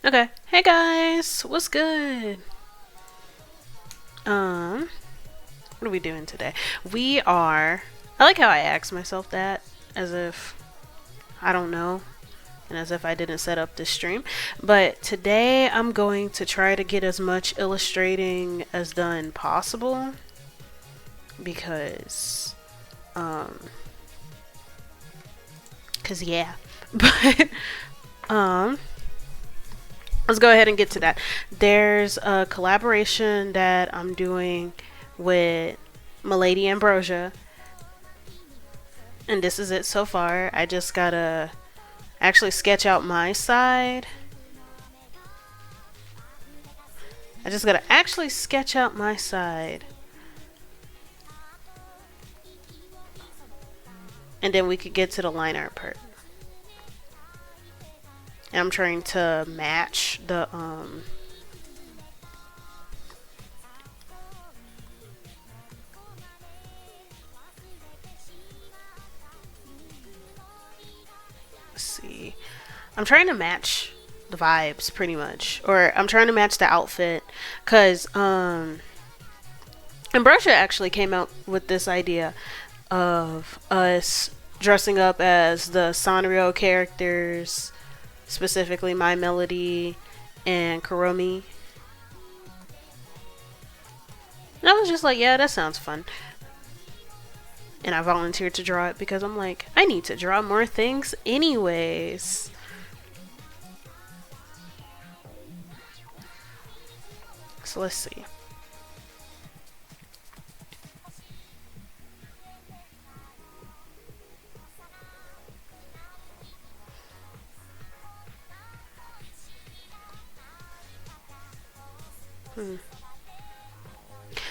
Okay. Hey guys, what's good? What are we doing today? We are. I like how I ask myself that, as if I don't know, and as if I didn't set up this stream. But today I'm going to try to get as much illustrating as done possible because, yeah. But let's go ahead and get to that. There's a collaboration that I'm doing with Milady Ambrosia, and this is it so far. I just gotta actually sketch out my side. And then we could get to the line art part. And I'm trying to match the let's see. I'm trying to match the vibes pretty much, or I'm trying to match the outfit, cuz Ambrosia actually came out with this idea of us dressing up as the Sanrio characters, specifically My Melody and Kuromi. And I was just like, yeah, that sounds fun. And I volunteered to draw it because I'm like, I need to draw more things anyways. So let's see.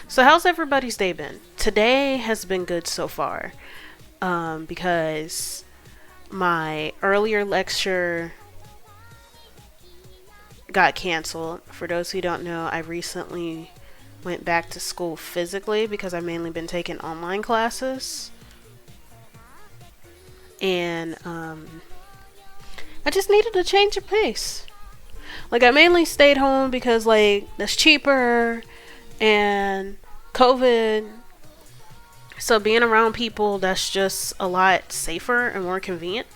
So how's everybody's day been? Today has been good so far, because my earlier lecture got canceled. For those who don't know, I recently went back to school physically because I've mainly been taking online classes. And I just needed a change of pace. Like, I mainly stayed home because, like, that's cheaper and COVID. So being around people, that's just a lot safer and more convenient.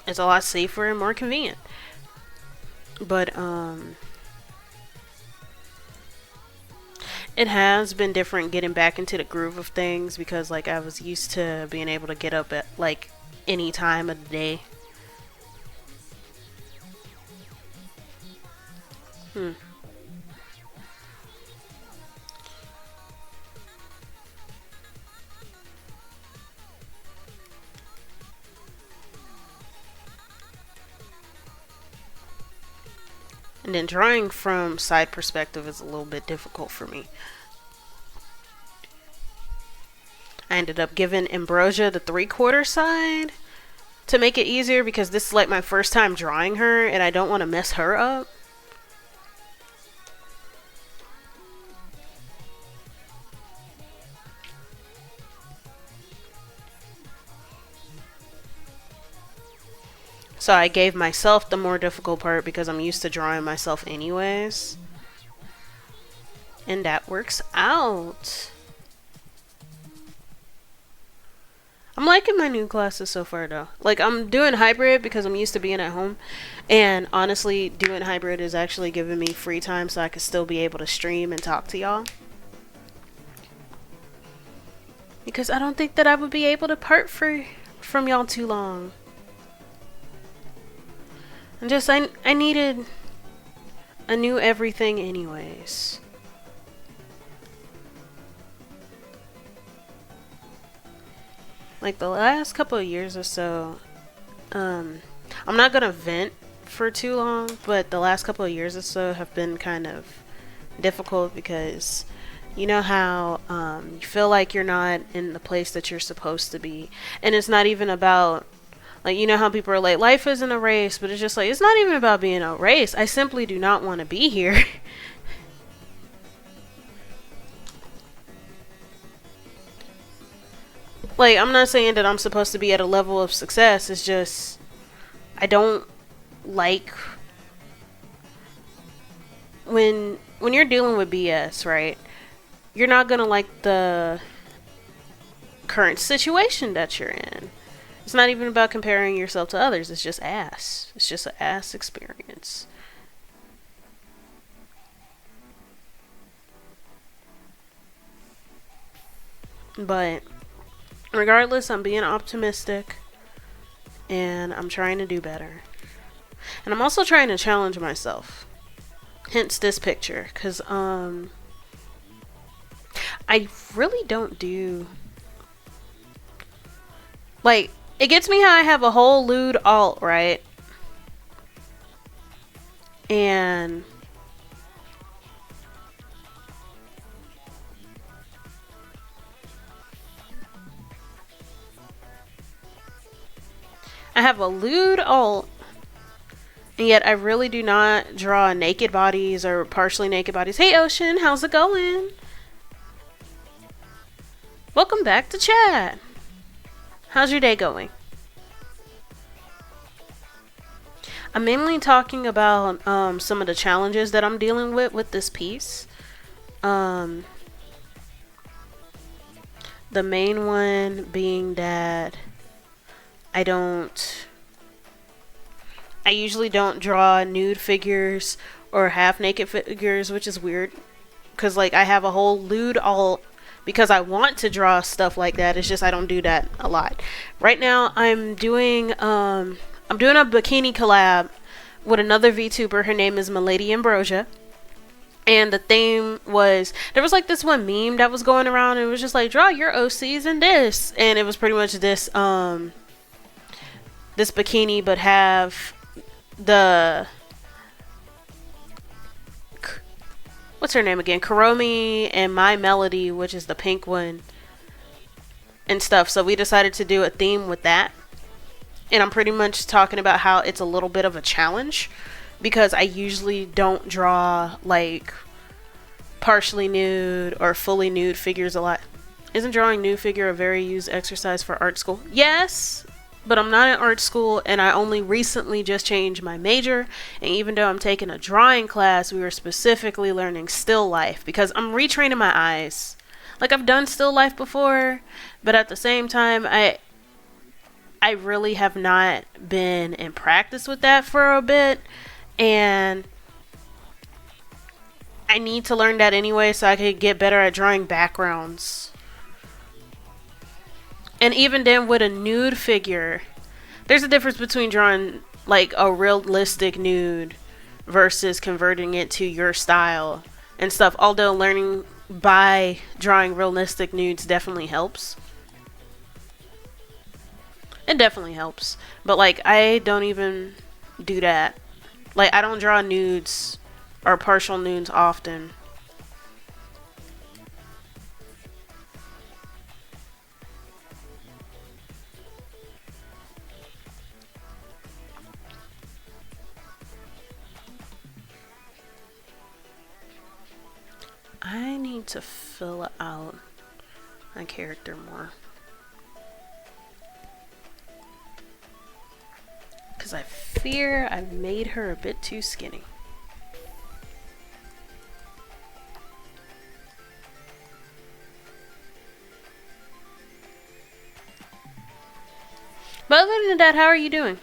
It's a lot safer and more convenient. But it has been different getting back into the groove of things because, like, I was used to being able to get up at, like, any time of the day. And then drawing from side perspective is a little bit difficult for me. I ended up giving Ambrosia the 3/4 side to make it easier because this is like my first time drawing her and I don't want to mess her up. So I gave myself the more difficult part because I'm used to drawing myself anyways. And that works out. I'm liking my new classes so far though. Like, I'm doing hybrid because I'm used to being at home. And honestly, doing hybrid is actually giving me free time so I can still be able to stream and talk to y'all. Because I don't think that I would be able to part from y'all too long. And just, I needed a new everything anyways. Like, the last couple of years or so, I'm not gonna vent for too long, but the last couple of years or so have been kind of difficult because you know how you feel like you're not in the place that you're supposed to be. And it's not even about, like, you know how people are like, life isn't a race, but it's just like, it's not even about being a race. I simply do not want to be here. Like, I'm not saying that I'm supposed to be at a level of success. It's just, I don't like when you're dealing with BS, right? You're not gonna like the current situation that you're in. It's not even about comparing yourself to others. It's just ass. It's just an ass experience. But regardless, I'm being optimistic and I'm trying to do better. And I'm also trying to challenge myself. Hence this picture, because I really don't do, like, it gets me how I have a whole lewd alt, right? And I have a lewd alt, and yet I really do not draw naked bodies or partially naked bodies. Hey Ocean, how's it going? Welcome back to chat. How's your day going? I'm mainly talking about some of the challenges that I'm dealing with this piece. The main one being that I usually don't draw nude figures or half naked figures, which is weird. Because, like, I have a whole lewd alt because I want to draw stuff like that. It's just I don't do that a lot. Right now, I'm doing a bikini collab with another VTuber. Her name is Milady Ambrosia. And the theme was, there was like this one meme that was going around and it was just like, draw your OCs in this. And it was pretty much this this bikini, but have the, what's her name again? Kuromi and My Melody, which is the pink one, and stuff. So we decided to do a theme with that. And I'm pretty much talking about how it's a little bit of a challenge because I usually don't draw like partially nude or fully nude figures a lot. Isn't drawing nude figure a very used exercise for art school? Yes, but I'm not in art school and I only recently just changed my major. And even though I'm taking a drawing class, we were specifically learning still life because I'm retraining my eyes. Like I've done still life before, but at the same time, I really have not been in practice with that for a bit, and I need to learn that anyway so I could get better at drawing backgrounds. And even then with a nude figure, there's a difference between drawing like a realistic nude versus converting it to your style and stuff. Although learning by drawing realistic nudes definitely helps. It definitely helps. But like I don't even do that. Like I don't draw nudes or partial nudes often. I need to fill out my character more. Because I fear I've made her a bit too skinny. But other than that, how are you doing?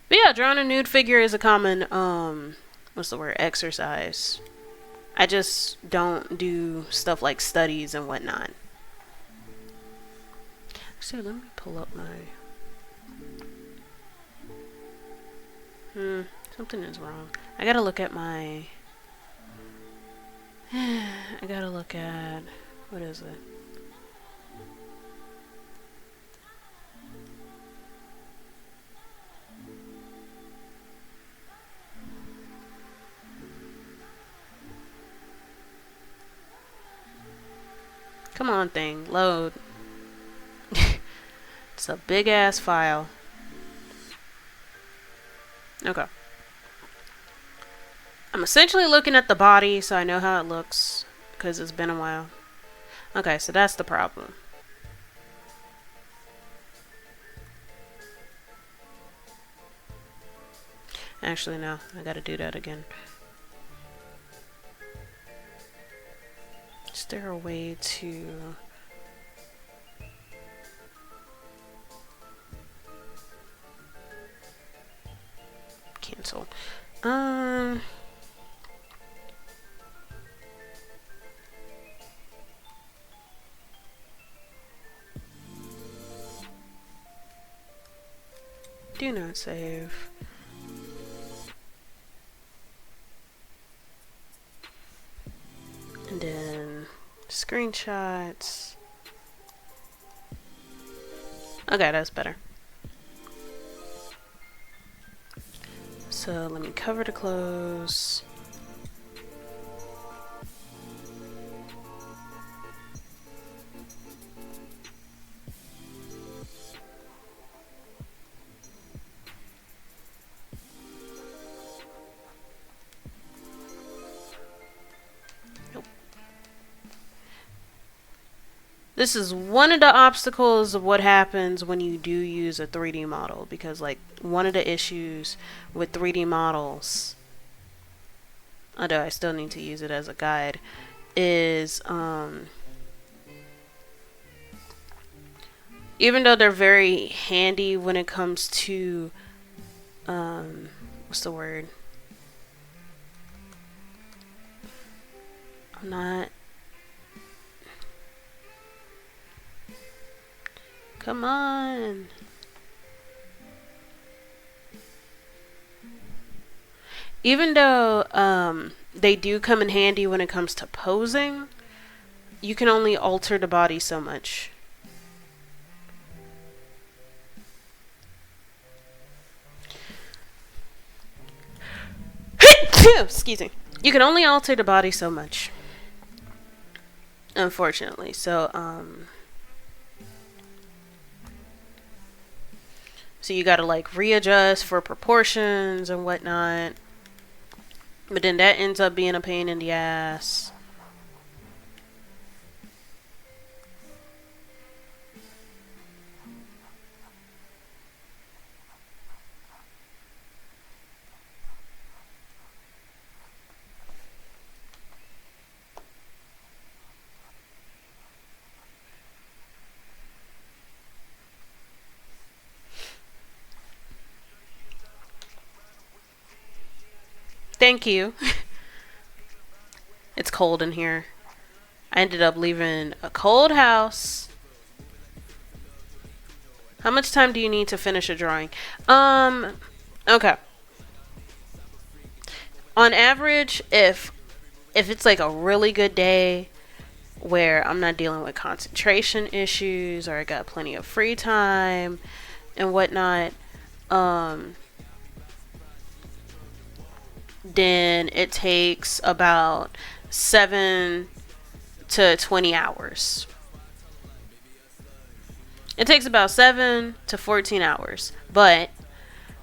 But yeah, drawing a nude figure is a common, what's the word, exercise. I just don't do stuff like studies and whatnot. Actually, let me pull up my... something is wrong. I gotta look at my... I gotta look at... What is it? Come on, thing. Load. It's a big ass file. Okay. I'm essentially looking at the body so I know how it looks because it's been a while. Okay, so that's the problem. Actually, no. I gotta do that again. Is there a way to... Cancel. Do not save. And then screenshots. Okay, that's better. So let me cover to close. This is one of the obstacles of what happens when you do use a 3D model, because like one of the issues with 3D models, although I still need to use it as a guide, is even though they're very handy when it comes to what's the word? I'm not. Come on. Even though they do come in handy when it comes to posing, you can only alter the body so much. Excuse me. You can only alter the body so much, unfortunately. So so you gotta like readjust for proportions and whatnot. But then that ends up being a pain in the ass. Thank you. It's cold in here. I ended up leaving a cold house. How much time do you need to finish a drawing? Okay. On average, if it's like a really good day where I'm not dealing with concentration issues or I got plenty of free time and whatnot, then it takes about 7 to 20 hours. It takes about 7 to 14 hours. But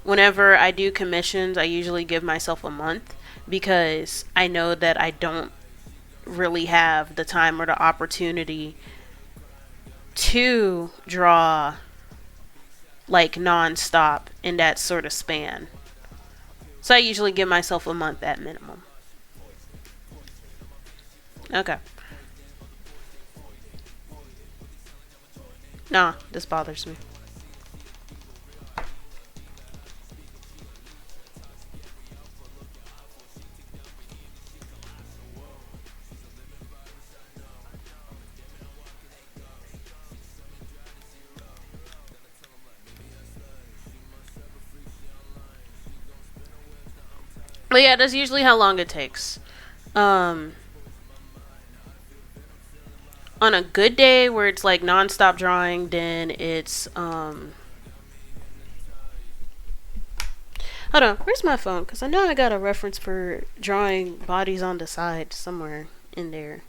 whenever I do commissions, I usually give myself a month because I know that I don't really have the time or the opportunity to draw like non-stop in that sort of span. So I usually give myself a month at minimum. Okay. Nah, this bothers me. But yeah, that's usually how long it takes. On a good day where it's like non-stop drawing, then it's hold on, where's my phone? Because I know I got a reference for drawing bodies on the side somewhere in there.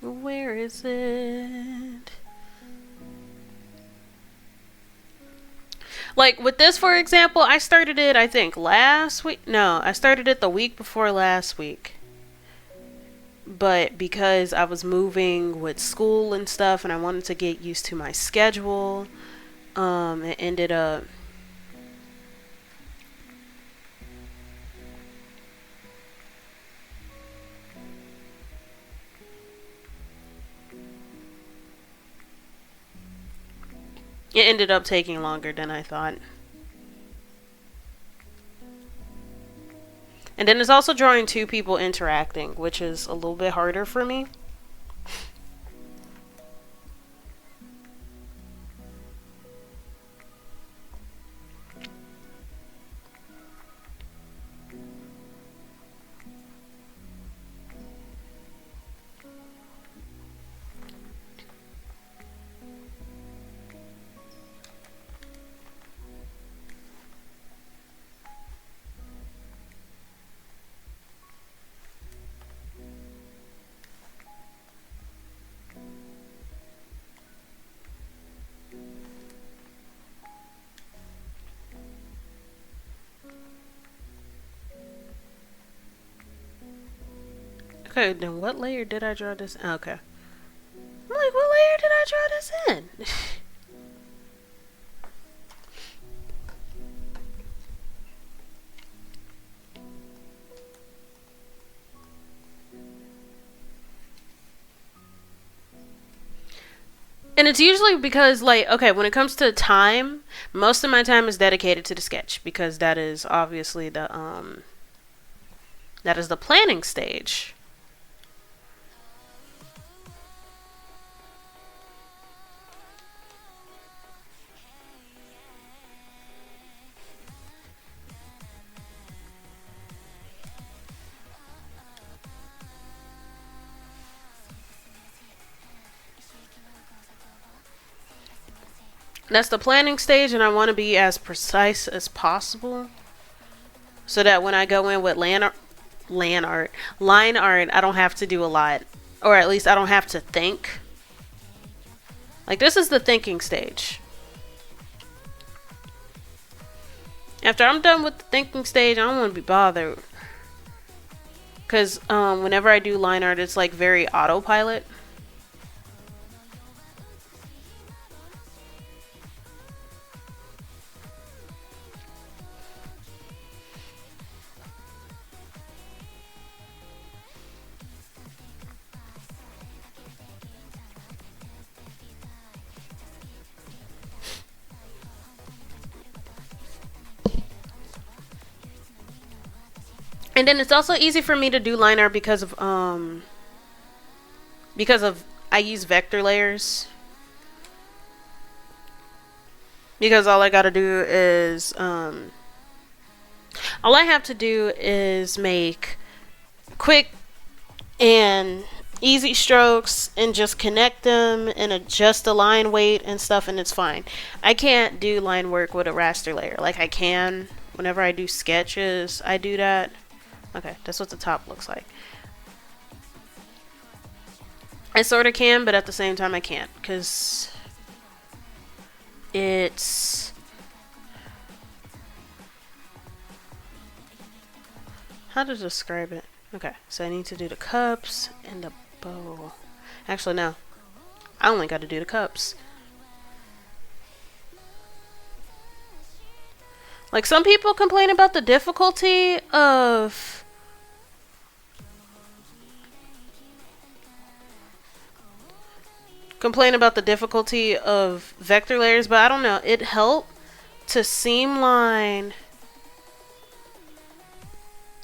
Where is it? Like with this, for example, I started it, I think, last week. No, I started it the week before last week. But because I was moving with school and stuff and I wanted to get used to my schedule, it ended up taking longer than I thought. And then it's also drawing two people interacting, which is a little bit harder for me. Okay, then what layer did I draw this? Okay. I'm like, what layer did I draw this in? And it's usually because, like, okay, when it comes to time, most of my time is dedicated to the sketch because that is obviously the planning stage. That's the planning stage, and I want to be as precise as possible so that when I go in with line art, I don't have to do a lot, or at least I don't have to think. Like, this is the thinking stage. After I'm done with the thinking stage, I don't want to be bothered. Because whenever I do line art, it's like very autopilot. And then it's also easy for me to do line art because of I use vector layers. Because all I gotta do is all I have to do is make quick and easy strokes and just connect them and adjust the line weight and stuff, and it's fine. I can't do line work with a raster layer. Like, I can whenever I do sketches, I do that. Okay, that's what the top looks like. I sort of can, but at the same time I can't because it's... how to describe it? Okay, so I need to do the cups and the bow. Actually, no. I only got to do the cups. Like, some people complain about the difficulty of... vector layers, but I don't know. It helped to seamline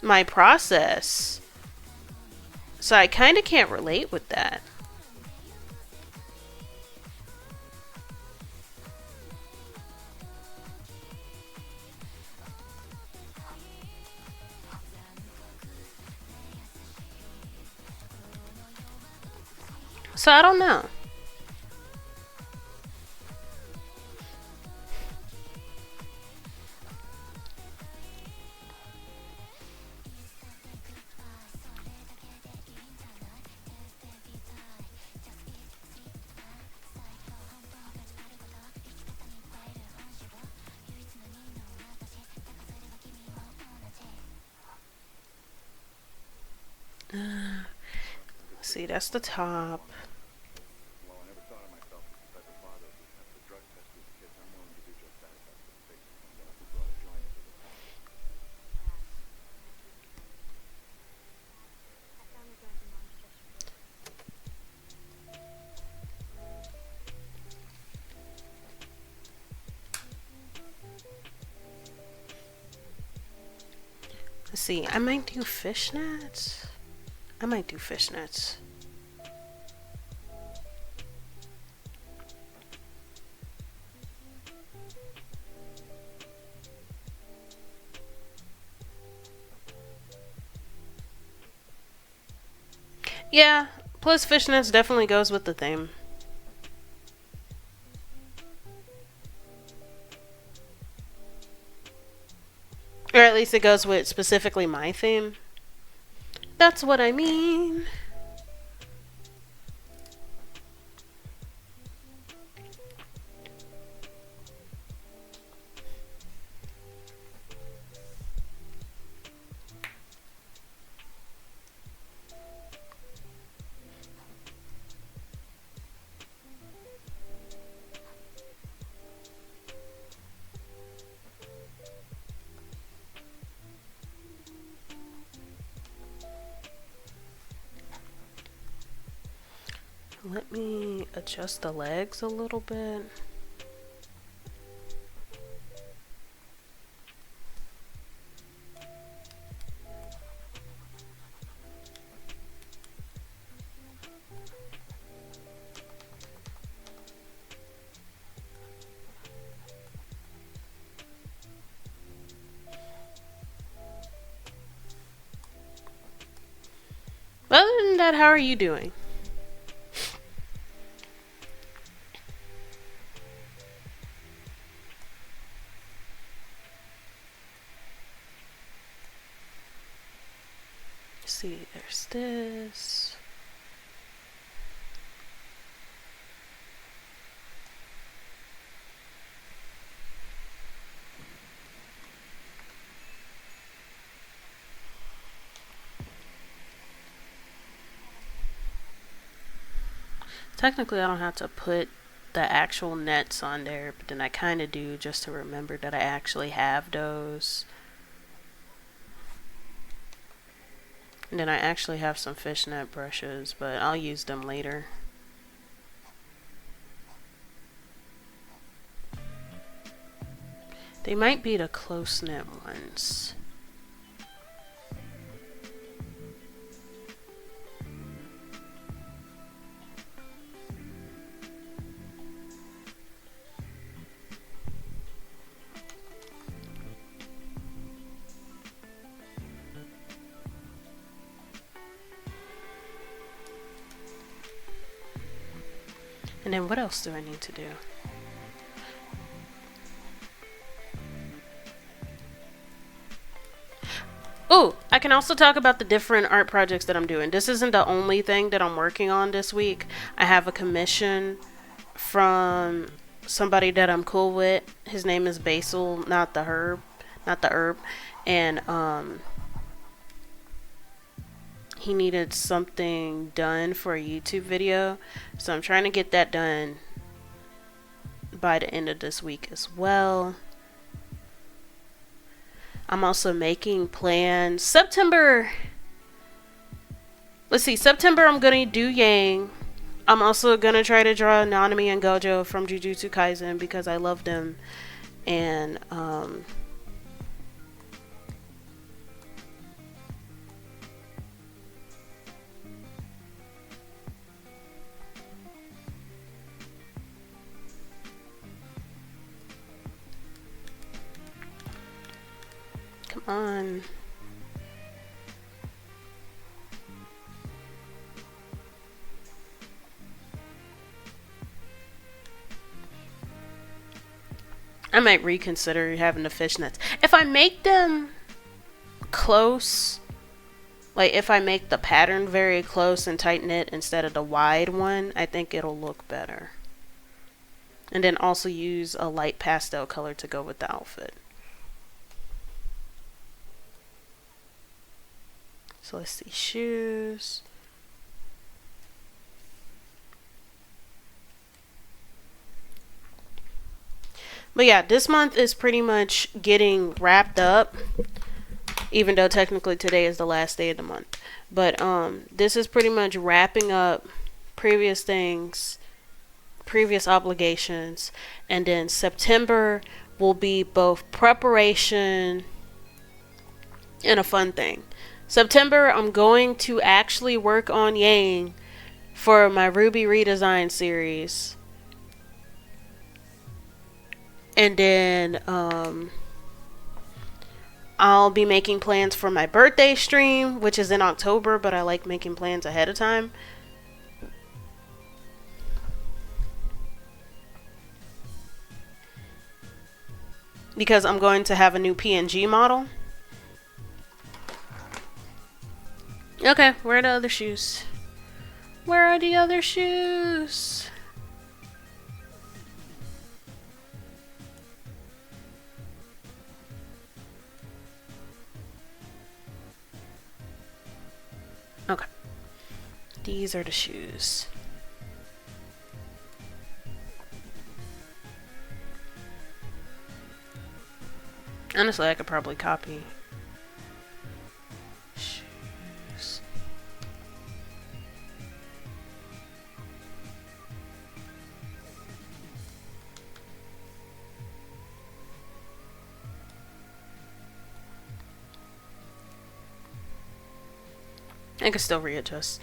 my process. So I kind of can't relate with that. So I don't know. See, that's the top. Let's see, I might do fishnets. Yeah, plus fishnets definitely goes with the theme. Or at least it goes with specifically my theme. That's what I mean. Let me adjust the legs a little bit. Other than that, how are you doing? Let's see, there's this. Technically, I don't have to put the actual nets on there, but then I kind of do just to remember that I actually have those. And then I actually have some fishnet brushes, but I'll use them later. They might be the close knit ones. And then what else do I need to do? Oh, I can also talk about the different art projects that I'm doing. This isn't the only thing that I'm working on this week. I have a commission from somebody that I'm cool with. His name is Basil, not the herb. And he needed something done for a YouTube video. So I'm trying to get that done by the end of this week as well. I'm also making plans. September I'm gonna do Yang. I'm also gonna try to draw Nanami and Gojo from Jujutsu Kaisen because I love them. And come on. I might reconsider having the fishnets. If I make them close, like if I make the pattern very close and tight knit instead of the wide one, I think it'll look better. And then also use a light pastel color to go with the outfit. So let's see, shoes. But yeah, this month is pretty much getting wrapped up, even though technically today is the last day of the month. But this is pretty much wrapping up previous things, previous obligations, and then September will be both preparation and a fun thing. September, I'm going to actually work on Yang for my Ruby redesign series. And then I'll be making plans for my birthday stream, which is in October, but I like making plans ahead of time. Because I'm going to have a new PNG model. Okay, where are the other shoes? Where are the other shoes? Okay. These are the shoes. Honestly, I could probably copy. Shoes. I can still readjust.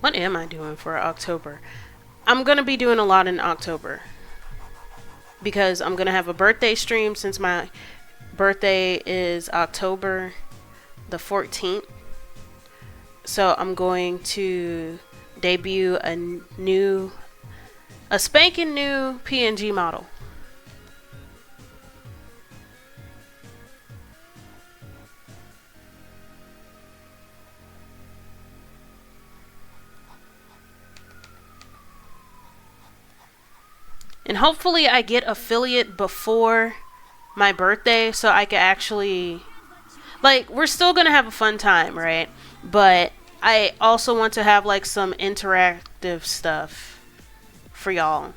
What am I doing for October? I'm gonna be doing a lot in October because I'm gonna have a birthday stream since my birthday is October the 14th. So I'm going to debut a spanking new PNG model. And hopefully I get affiliate before my birthday so I can actually, like, we're still going to have a fun time, right? But I also want to have like some interactive stuff for y'all.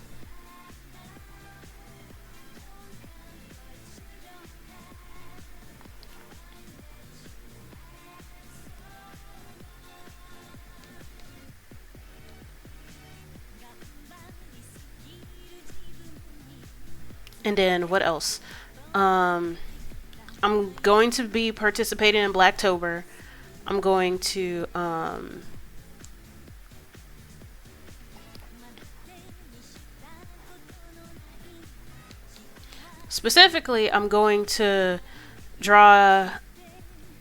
And then what else? I'm going to be participating in Blacktober. I'm going to specifically I'm going to draw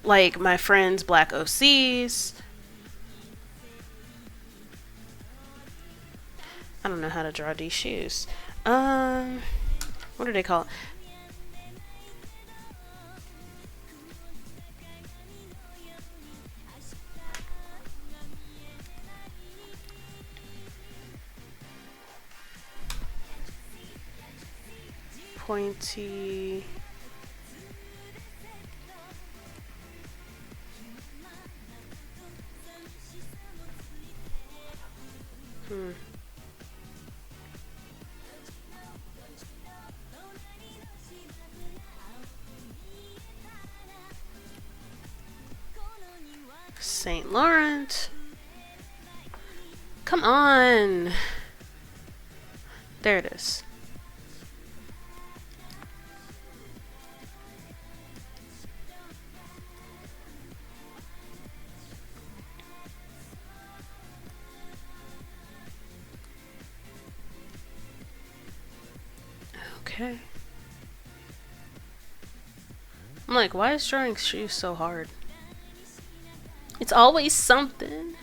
like my friends' black OCs. I don't know how to draw these shoes. What do they call it? Pointy. St. Laurent. Come on. There it is. Okay. I'm like, why is drawing shoes so hard? It's always something.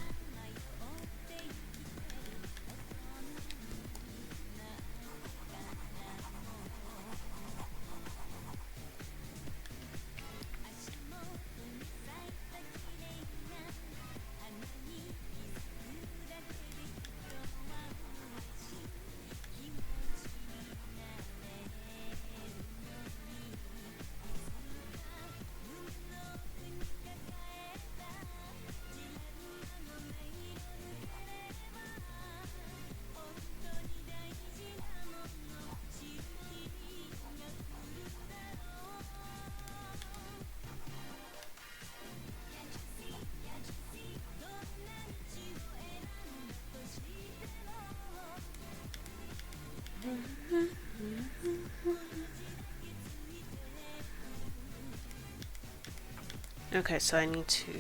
Okay, so I need to...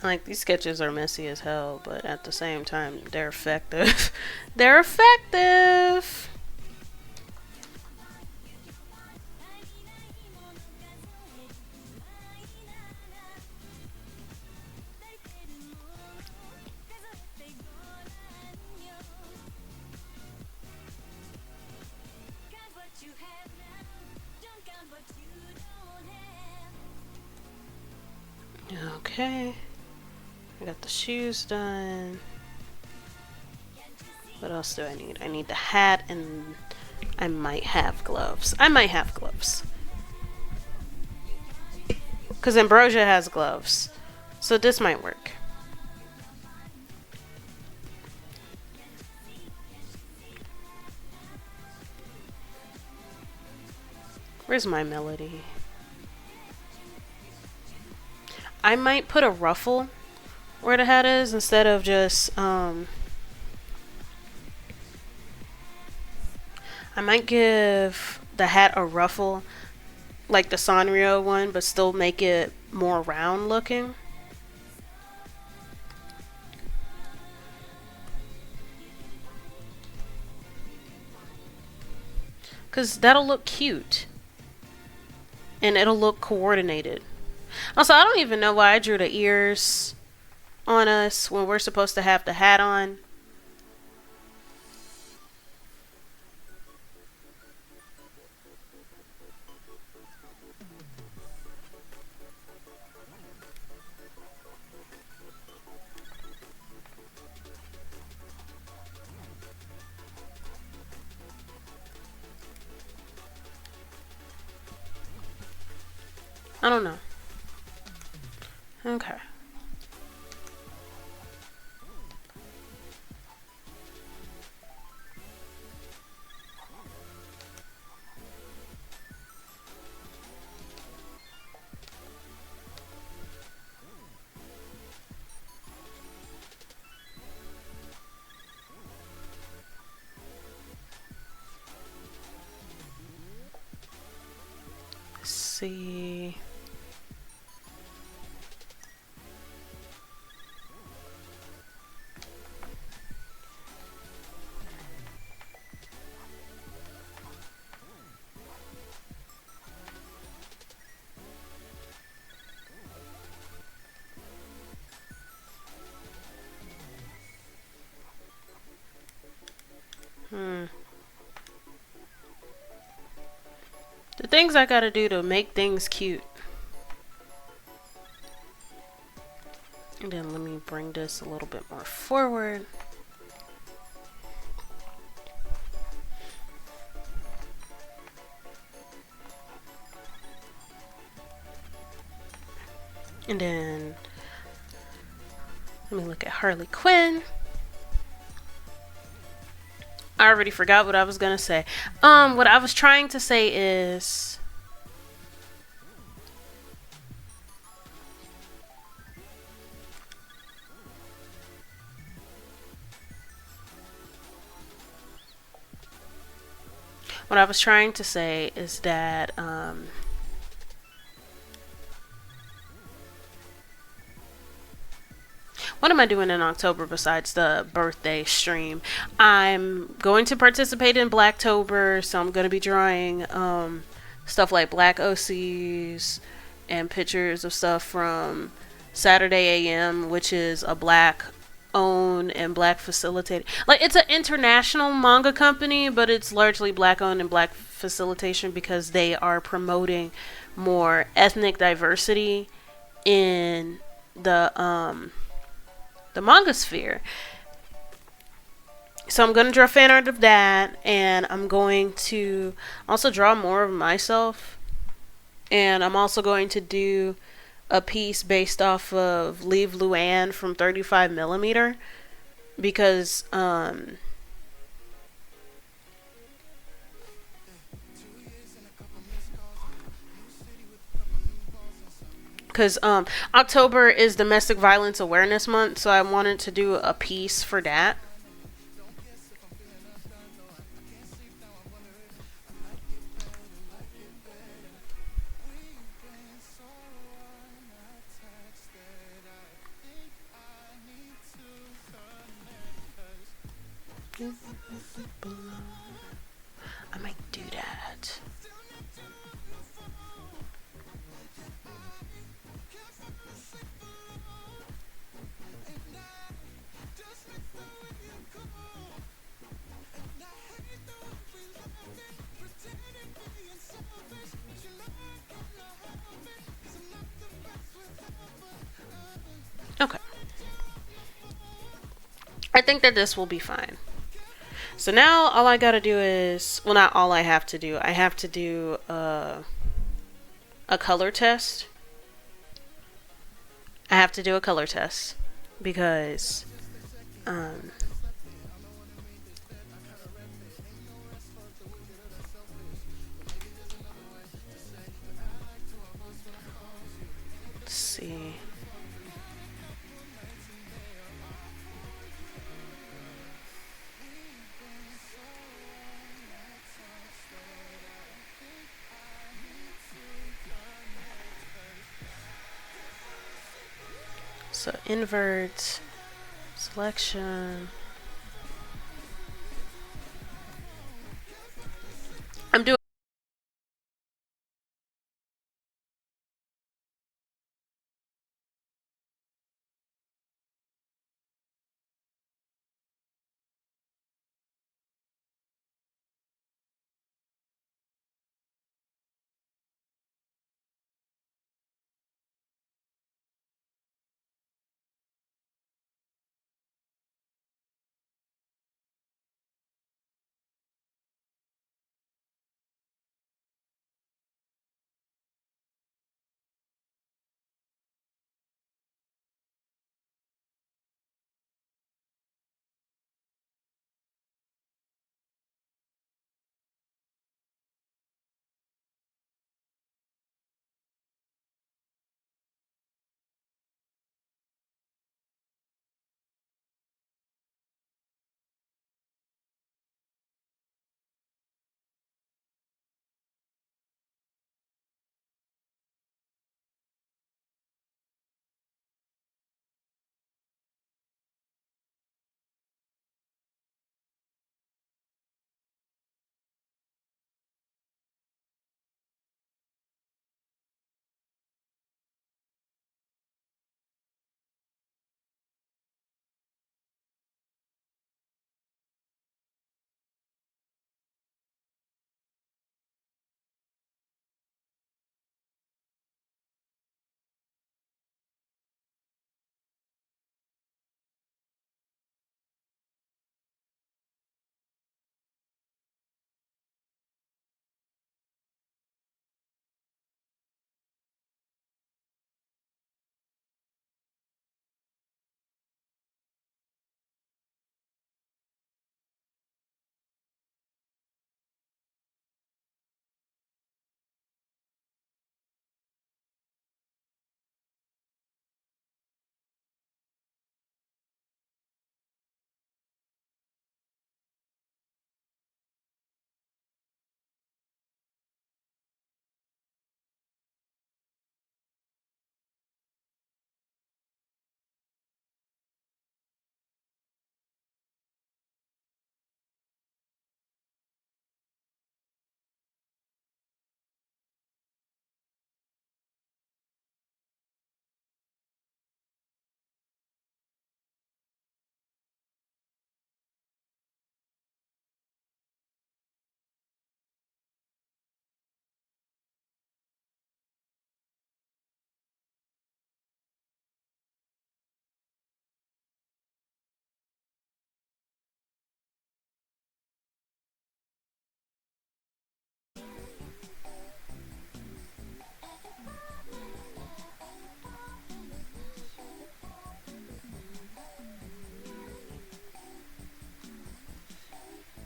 Like, these sketches are messy as hell, but at the same time, they're effective. They're effective! Okay. I got the shoes done. What else do I need? I need the hat and I might have gloves. I might have gloves. Because Ambrosia has gloves. So this might work. Where's my melody? I might put a ruffle where the hat is instead of just I might give the hat a ruffle like the Sanrio one, but still make it more round looking. Cause that'll look cute. And it'll look coordinated. Also, I don't even know why I drew the ears on us when we're supposed to have the hat on. I don't know. Okay. Let's see. The things I gotta do to make things cute. And then let me bring this a little bit more forward. And then let me look at Harley Quinn. I already forgot what I was gonna say. What I was trying to say is that what am I doing in October besides the birthday stream? I'm going to participate in Blacktober, so I'm going to be drawing stuff like black OCs and pictures of stuff from Saturday AM, which is a black owned and black facilitated. Like, it's an international manga company, but it's largely black owned and black facilitation because they are promoting more ethnic diversity in the manga sphere. So I'm going to draw fan art of that, and I'm going to also draw more of myself. And I'm also going to do a piece based off of Leave Luann from 35mm because October is Domestic Violence Awareness Month, so I wanted to do a piece for that. I might do that. Okay. I think that this will be fine. So now all I gotta do is, well, not all I have to do. I have to do a color test. I have to do a color test because um, let's see. So invert selection. I'm doing.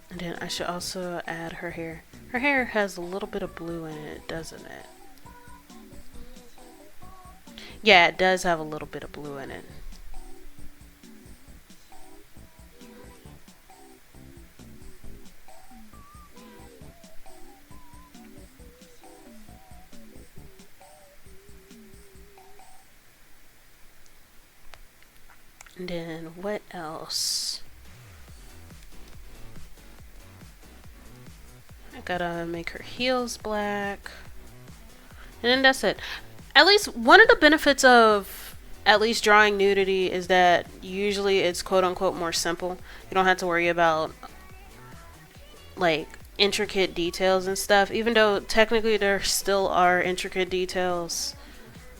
And then I should also add her hair. Her hair has a little bit of blue in it, doesn't it? Yeah, it does have a little bit of blue in it. And then what else? I gotta make her heels black. And then that's it. At least one of the benefits of at least drawing nudity is that usually it's quote unquote more simple. You don't have to worry about like intricate details and stuff, even though technically there still are intricate details.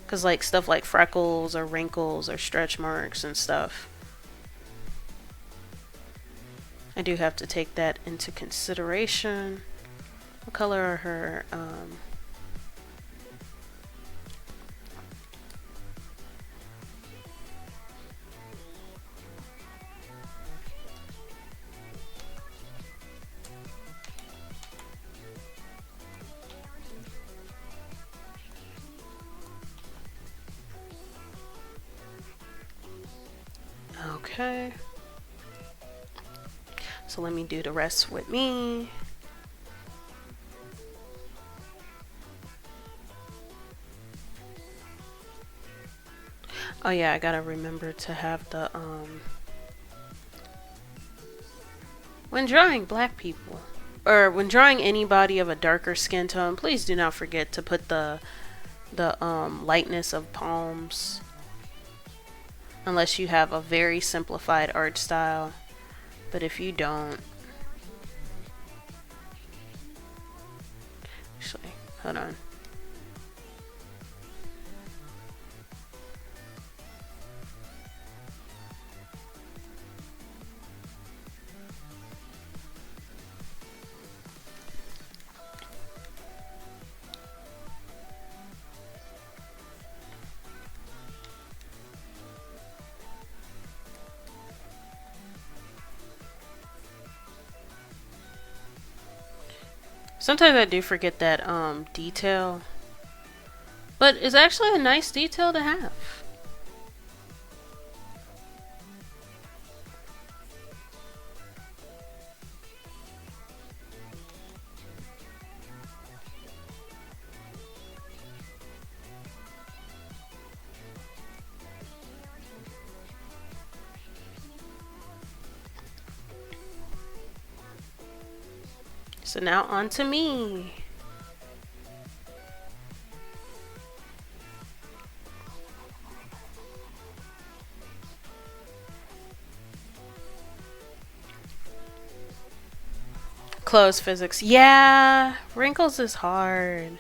Because like stuff like freckles or wrinkles or stretch marks and stuff. I do have to take that into consideration. What color are her, okay. So let me do the rest with me. Oh yeah, I gotta remember to have the, when drawing black people, or when drawing anybody of a darker skin tone, please do not forget to put the lightness of palms, unless you have a very simplified art style. But if you don't, actually, hold on. Sometimes I do forget that detail, but it's actually a nice detail to have. So now on to me. Clothes physics. Yeah, wrinkles is hard.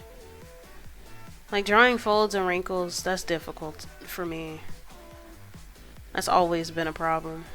Like drawing folds and wrinkles, that's difficult for me. That's always been a problem.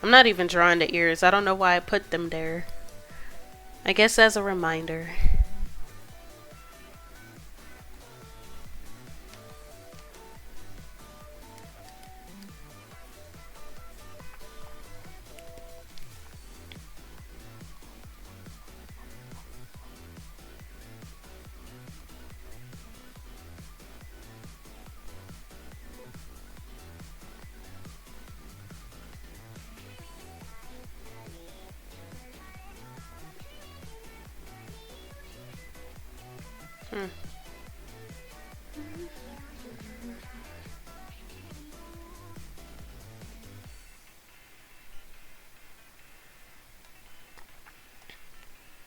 I'm not even drawing the ears. I don't know why I put them there. I guess as a reminder.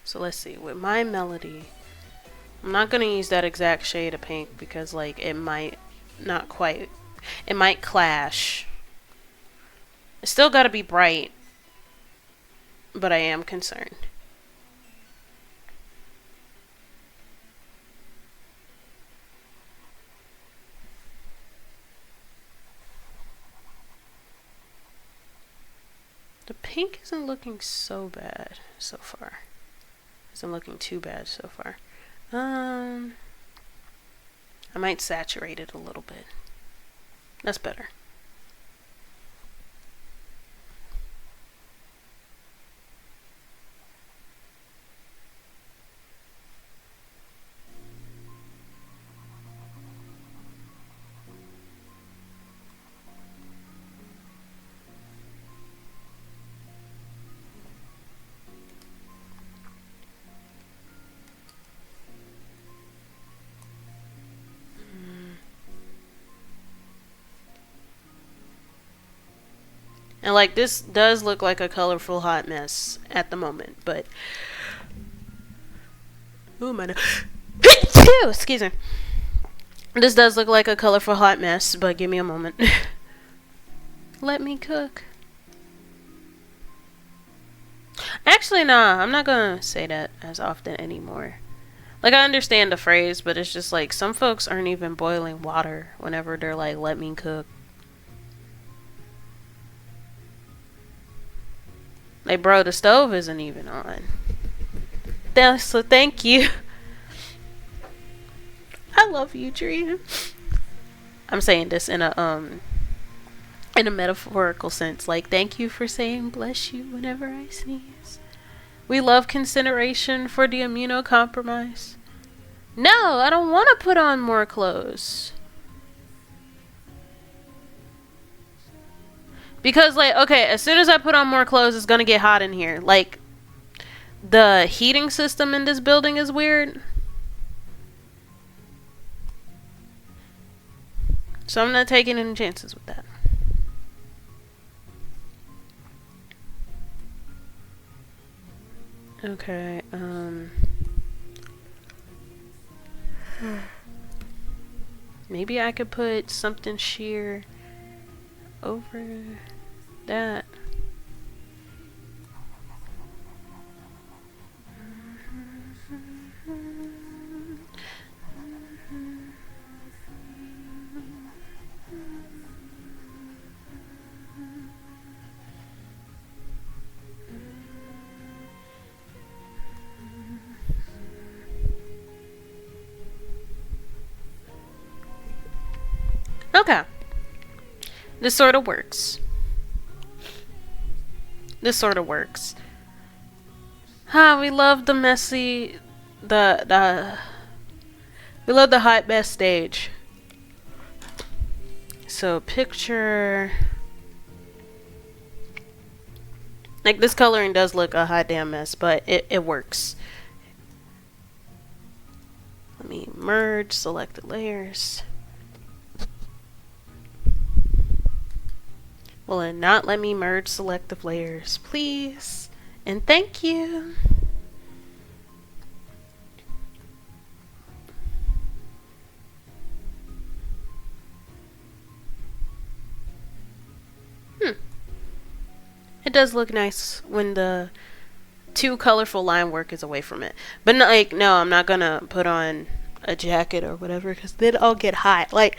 So let's see. With my melody, I'm not going to use that exact shade of pink because like it might not quite, it might clash. It's still got to be bright, but I am concerned. The pink isn't looking so bad so far. Isn't looking too bad so far. I might saturate it a little bit. That's better. And like this does look like a colorful hot mess at the moment, but oh my excuse me. This does look like a colorful hot mess, but give me a moment. Let me cook. Actually, nah, I'm not gonna say that as often anymore. Like, I understand the phrase, but it's just like some folks aren't even boiling water whenever they're like, let me cook. Like, bro, the stove isn't even on. So thank you. I love you, Dream. I'm saying this in a metaphorical sense. Like, thank you for saying bless you whenever I sneeze. We love consideration for the immunocompromised. No, I don't want to put on more clothes. Because, like, okay, as soon as I put on more clothes, it's gonna get hot in here. Like, the heating system in this building is weird. So I'm not taking any chances with that. Okay, maybe I could put something sheer over that. Okay. This sort of works. We love the messy, we love the hot mess stage. So picture, like, this coloring does look a hot damn mess, but it works. Let me merge selected layers. Will it not let me merge selective layers, please? And thank you. It does look nice when the too colorful line work is away from it. But like, no, I'm not gonna put on a jacket or whatever, because then I'll get hot. Like,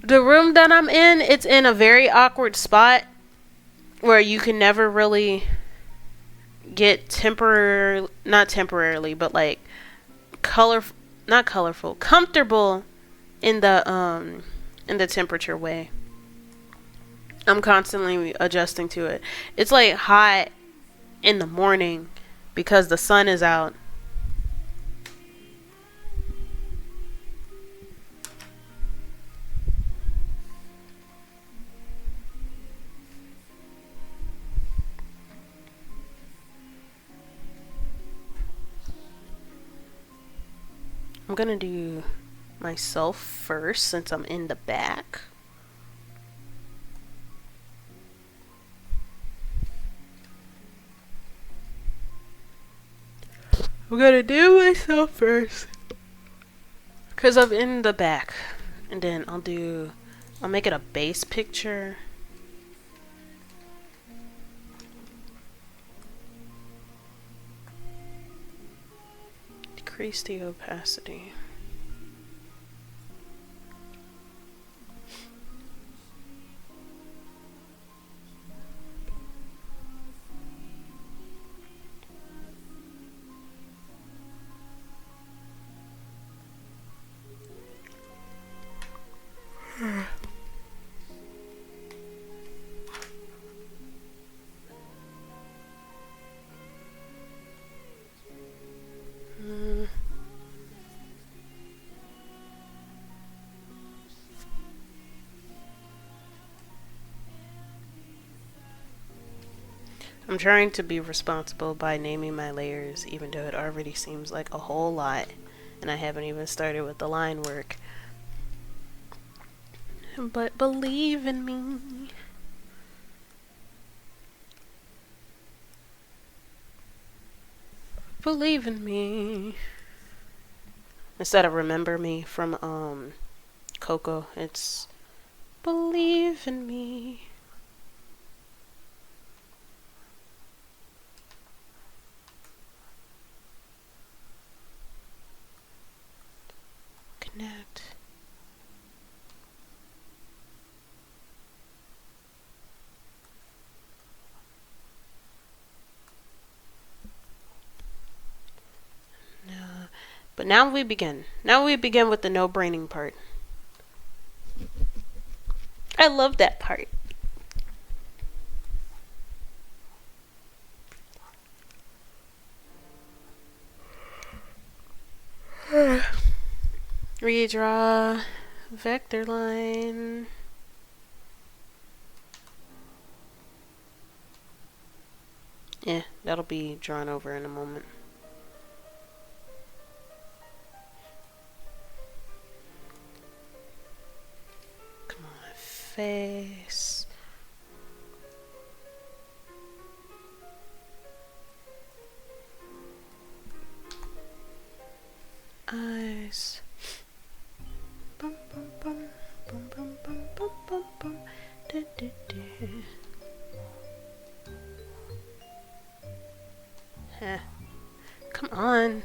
the room that I'm in, it's in a very awkward spot where you can never really get not temporarily, but like not colorful, comfortable in the temperature way. I'm constantly adjusting to it. It's like hot in the morning because the sun is out. I'm gonna do myself first since I'm in the back. I'm gonna do myself first because I'm in the back, and then I'll make it a base picture. Decrease the opacity. I'm trying to be responsible by naming my layers, even though it already seems like a whole lot, and I haven't even started with the line work. but believe in me. Believe in me. Instead of remember me from Coco, it's believe in me. Connect. No. But now we begin. Now we begin with the no-braining part. I love that part. Redraw vector line. Yeah, that'll be drawn over in a moment. Come on, face. Eyes. Bum, bum, bum, bum, bum, bum, bum, bum, bum. Da, da, da. Huh. Come on.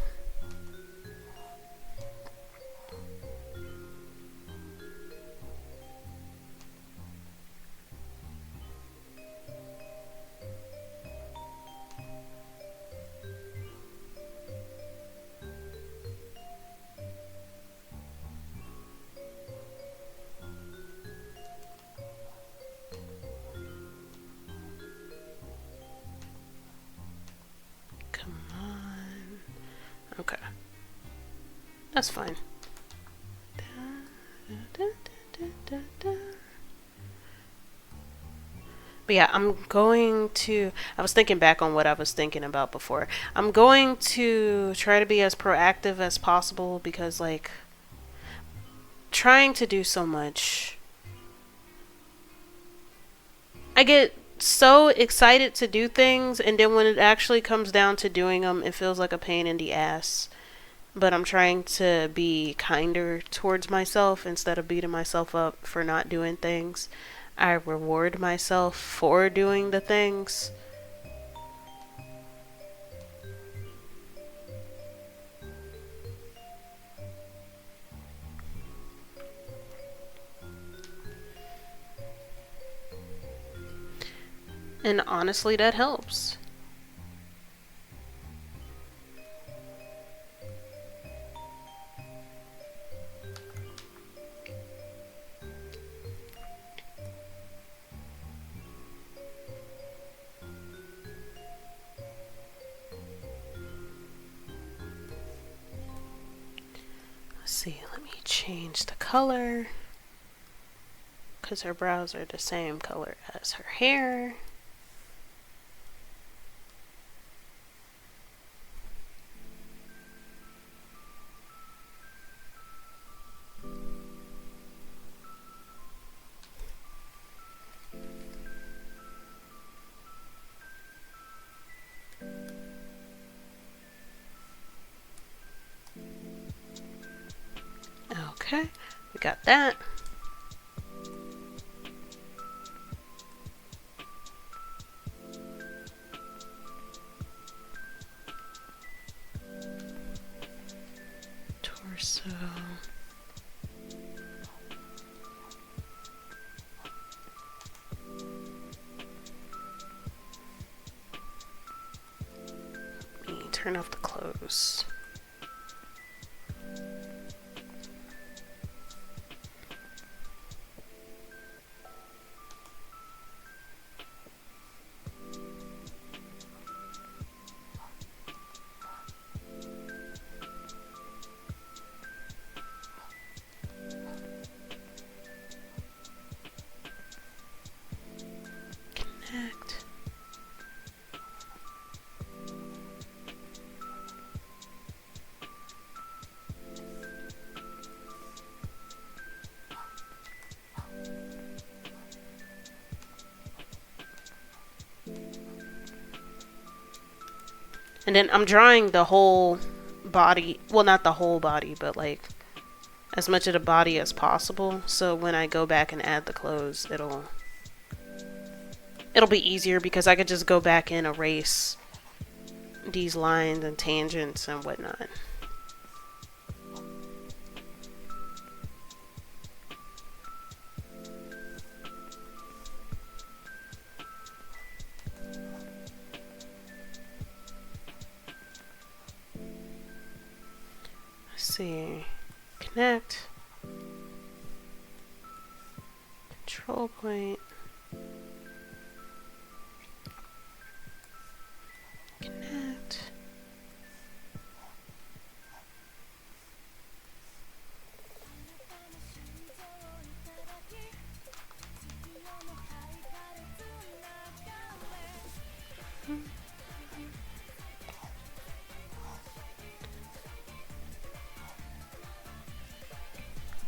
Come on. Okay. That's fine. But yeah, I was thinking back on what I was thinking about before. I'm going to try to be as proactive as possible because, like, trying to do so much, I get so excited to do things, and then when it actually comes down to doing them, it feels like a pain in the ass. But I'm trying to be kinder towards myself instead of beating myself up for not doing things. I reward myself for doing the things. And honestly, that helps. Let's see, let me change the color. Because her brows are the same color as her hair. Okay, we got that. Torso. Let me turn off the clothes. And then I'm drawing the whole body. Well, not the whole body, but like as much of the body as possible. So when I go back and add the clothes, it'll be easier because I could just go back and erase these lines and tangents and whatnot. Let's see. Connect. Control point. Connect.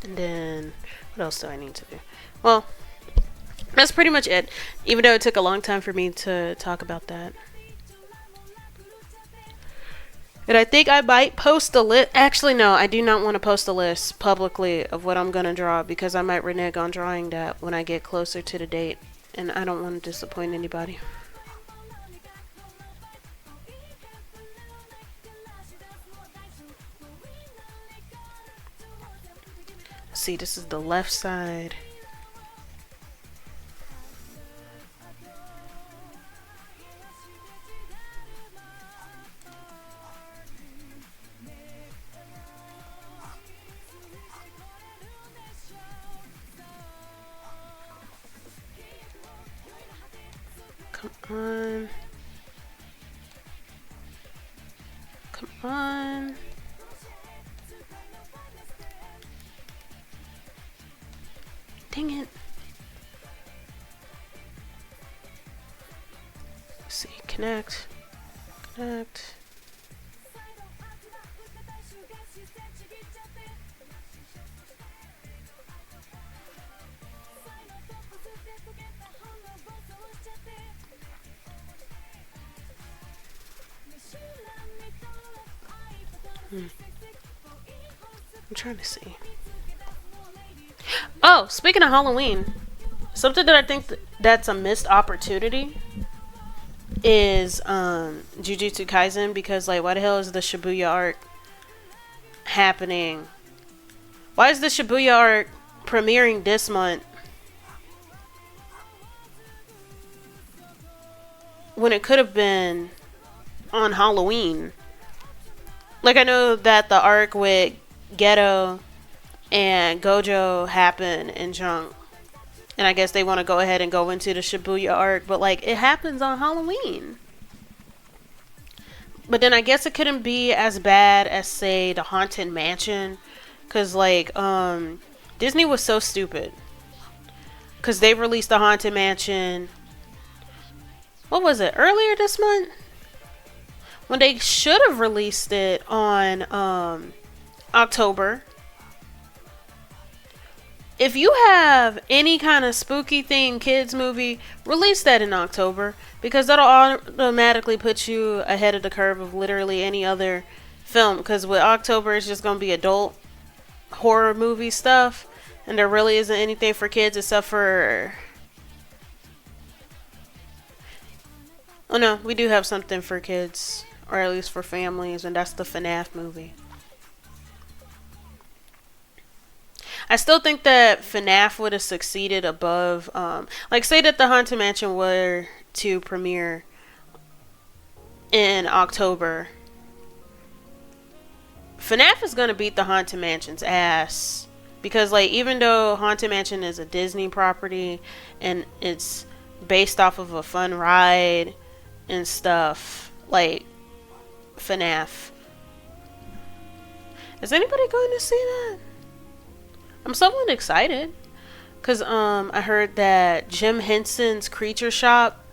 And then, what else do I need to do? Well, that's pretty much it. Even though it took a long time for me to talk about that. And I think I might post a list. Actually, no, I do not want to post a list publicly of what I'm going to draw because I might renege on drawing that when I get closer to the date. And I don't want to disappoint anybody. See, this is the left side. Come on. Come on. Dang it. Let's see, connect. Connect. I'm trying to see. Oh, speaking of Halloween, something that I think that's a missed opportunity is Jujutsu Kaisen, because like why the hell is the Shibuya arc happening? Why is the Shibuya arc premiering this month when it could have been on Halloween? Like, I know that the arc with Geto and Gojo happened in Junk, and I guess they want to go ahead and go into the Shibuya arc, but like it happens on Halloween. But then I guess it couldn't be as bad as, say, the Haunted Mansion, because like Disney was so stupid, because they released the Haunted Mansion, what was it, earlier this month, when they should have released it on October. If you have any kind of spooky thing kids movie, release that in October, because that'll automatically put you ahead of the curve of literally any other film, because with October it's just going to be adult horror movie stuff, and there really isn't anything for kids except for... Oh no, we do have something for kids, or at least for families, and that's the FNAF movie. I still think that FNAF would have succeeded above, like say that the Haunted Mansion were to premiere in October. FNAF is going to beat the Haunted Mansion's ass, because like even though Haunted Mansion is a Disney property and it's based off of a fun ride and stuff, like FNAF. Is anybody going to see that? I'm somewhat excited, because I heard that Jim Henson's Creature Shop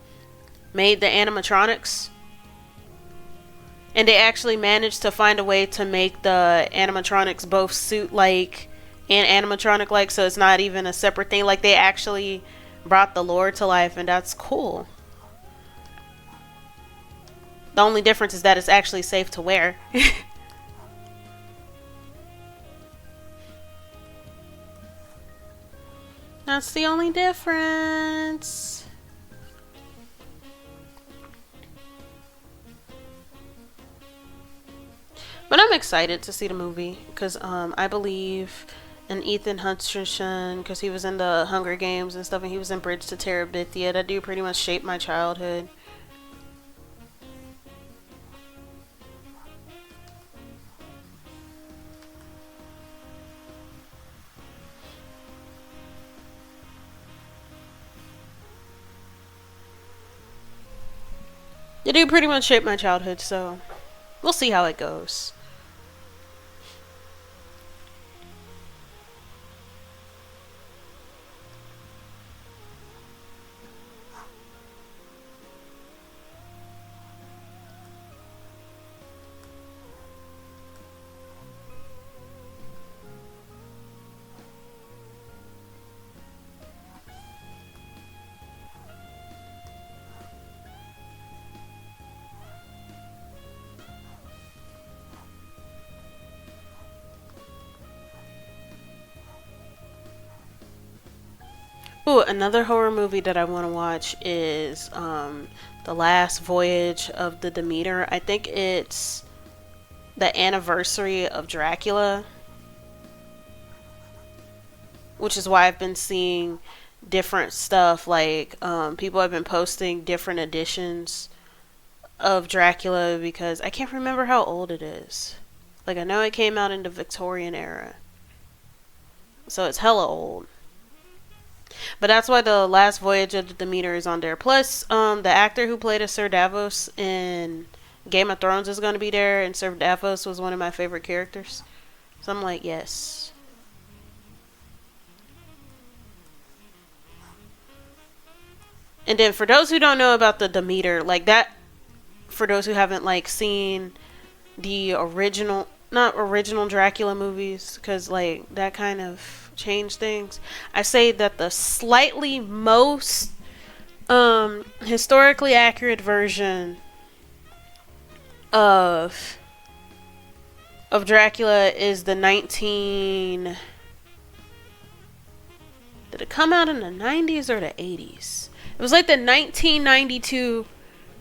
made the animatronics, and they actually managed to find a way to make the animatronics both suit-like and animatronic-like, so it's not even a separate thing. Like, they actually brought the lore to life, and that's cool. The only difference is that it's actually safe to wear. That's the only difference. But I'm excited to see the movie because I believe in Ethan Hutchinson because he was in the Hunger Games and stuff, and he was in Bridge to Terabithia. That dude pretty much shaped my childhood. The dude pretty much shaped my childhood, so we'll see how it goes. Ooh, another horror movie that I want to watch is The Last Voyage of the Demeter. I think it's the anniversary of Dracula, which is why I've been seeing different stuff. Like people have been posting different editions of Dracula because I can't remember how old it is. Like I know it came out in the Victorian era, so it's hella old. But that's why The Last Voyage of the Demeter is on there. Plus, the actor who played a Sir Davos in Game of Thrones is going to be there, and Sir Davos was one of my favorite characters. So I'm like, yes. And then for those who don't know about the Demeter, like that, for those who haven't like seen the original, not original Dracula movies, because like that kind of changed things. I say that the slightly most historically accurate version of Dracula is the 19. Did it come out in the 90s or the 80s? It was like the 1992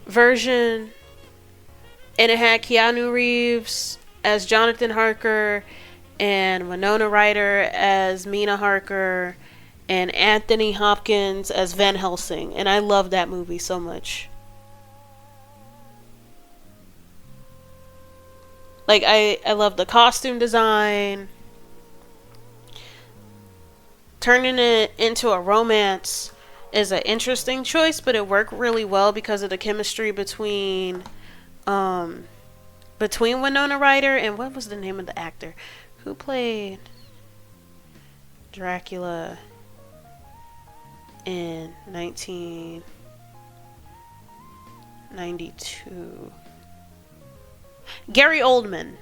version, and it had Keanu Reeves as Jonathan Harker and Winona Ryder as Mina Harker and Anthony Hopkins as Van Helsing, and I love that movie so much. Like I love the costume design. Turning it into a romance is an interesting choice, but it worked really well because of the chemistry between Winona Ryder and what was the name of the actor who played Dracula in 1992. Gary Oldman.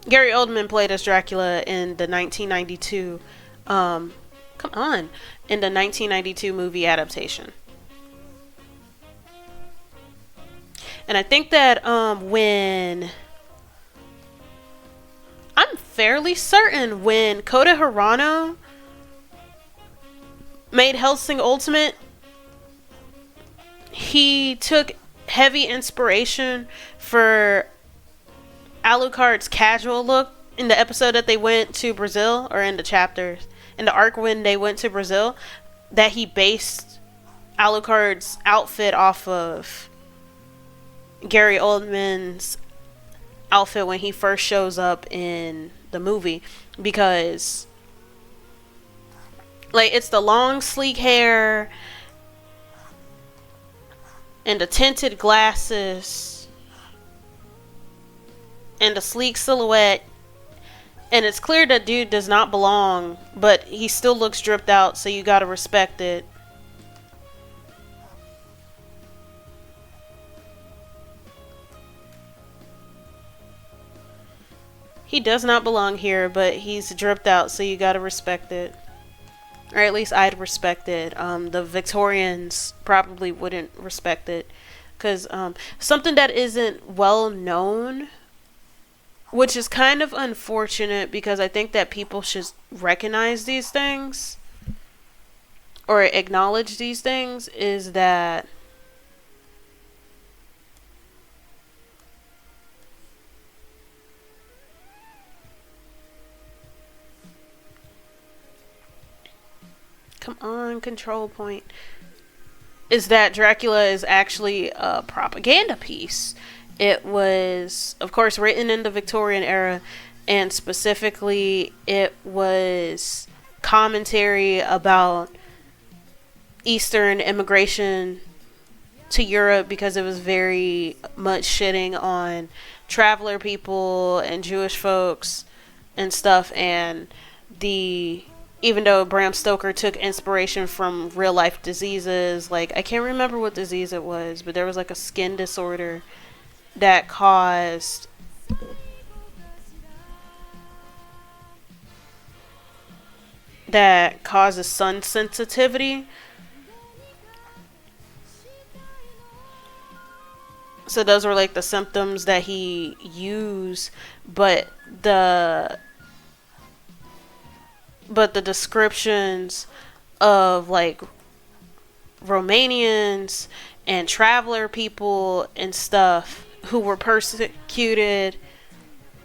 Gary Oldman played as Dracula in the 1992 in the 1992 movie adaptation. And I think that when I'm fairly certain when Kota Hirano made Hellsing Ultimate, he took heavy inspiration for Alucard's casual look in the episode that they went to Brazil, or in the chapters, in the arc when they went to Brazil, that he based Alucard's outfit off of Gary Oldman's outfit when he first shows up in the movie, because like it's the long sleek hair and the tinted glasses and the sleek silhouette, and it's clear that dude does not belong, but he still looks dripped out, so you gotta respect it. He does not belong here, but he's dripped out, so you gotta respect it. Or at least I'd respect it. The Victorians probably wouldn't respect it. Because something that isn't well known, which is kind of unfortunate because I think that people should recognize these things or acknowledge these things, is that come on, control point, is that Dracula is actually a propaganda piece. It was, of course, written in the Victorian era, and specifically it was commentary about Eastern immigration to Europe, because it was very much shitting on traveler people and Jewish folks and stuff. And even though Bram Stoker took inspiration from real life diseases, like, I can't remember what disease it was, but there was like a skin disorder that causes sun sensitivity. So those were like the symptoms that he used, but the descriptions of like Romanians and traveler people and stuff who were persecuted